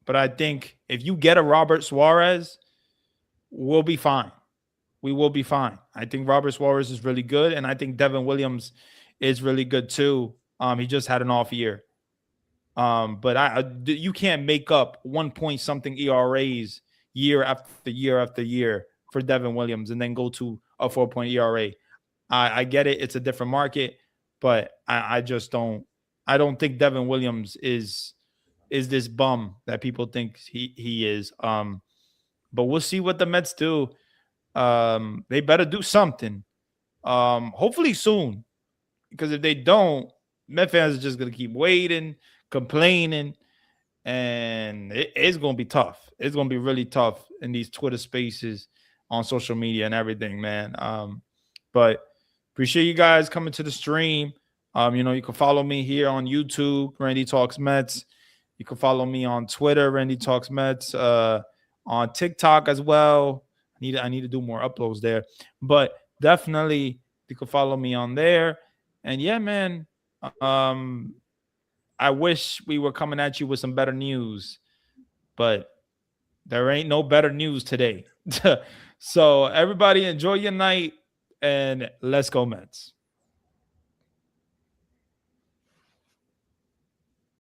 But I think if you get a Robert Suarez, we'll be fine. We will be fine. I think Robert Suarez is really good, and I think Devin Williams is really good too. He just had an off year. But you can't make up 1 point something ERAs year after year after year for Devin Williams and then go to a 4 point ERA. I get it; it's a different market, but I just don't. I don't think Devin Williams is this bum that people think he is. But we'll see what the Mets do. They better do something. Hopefully soon, because if they don't, Met fans are just gonna keep waiting, complaining, and it's gonna be tough. It's gonna be really tough in these Twitter spaces, on social media, and everything, man. But appreciate you guys coming to the stream. You can follow me here on YouTube, Randy Talks Mets. You can follow me on Twitter, Randy Talks Mets. On TikTok as well. I need to do more uploads there, but definitely you can follow me on there. And yeah, man, I wish we were coming at you with some better news, but there ain't no better news today. So everybody enjoy your night, and let's go Mets.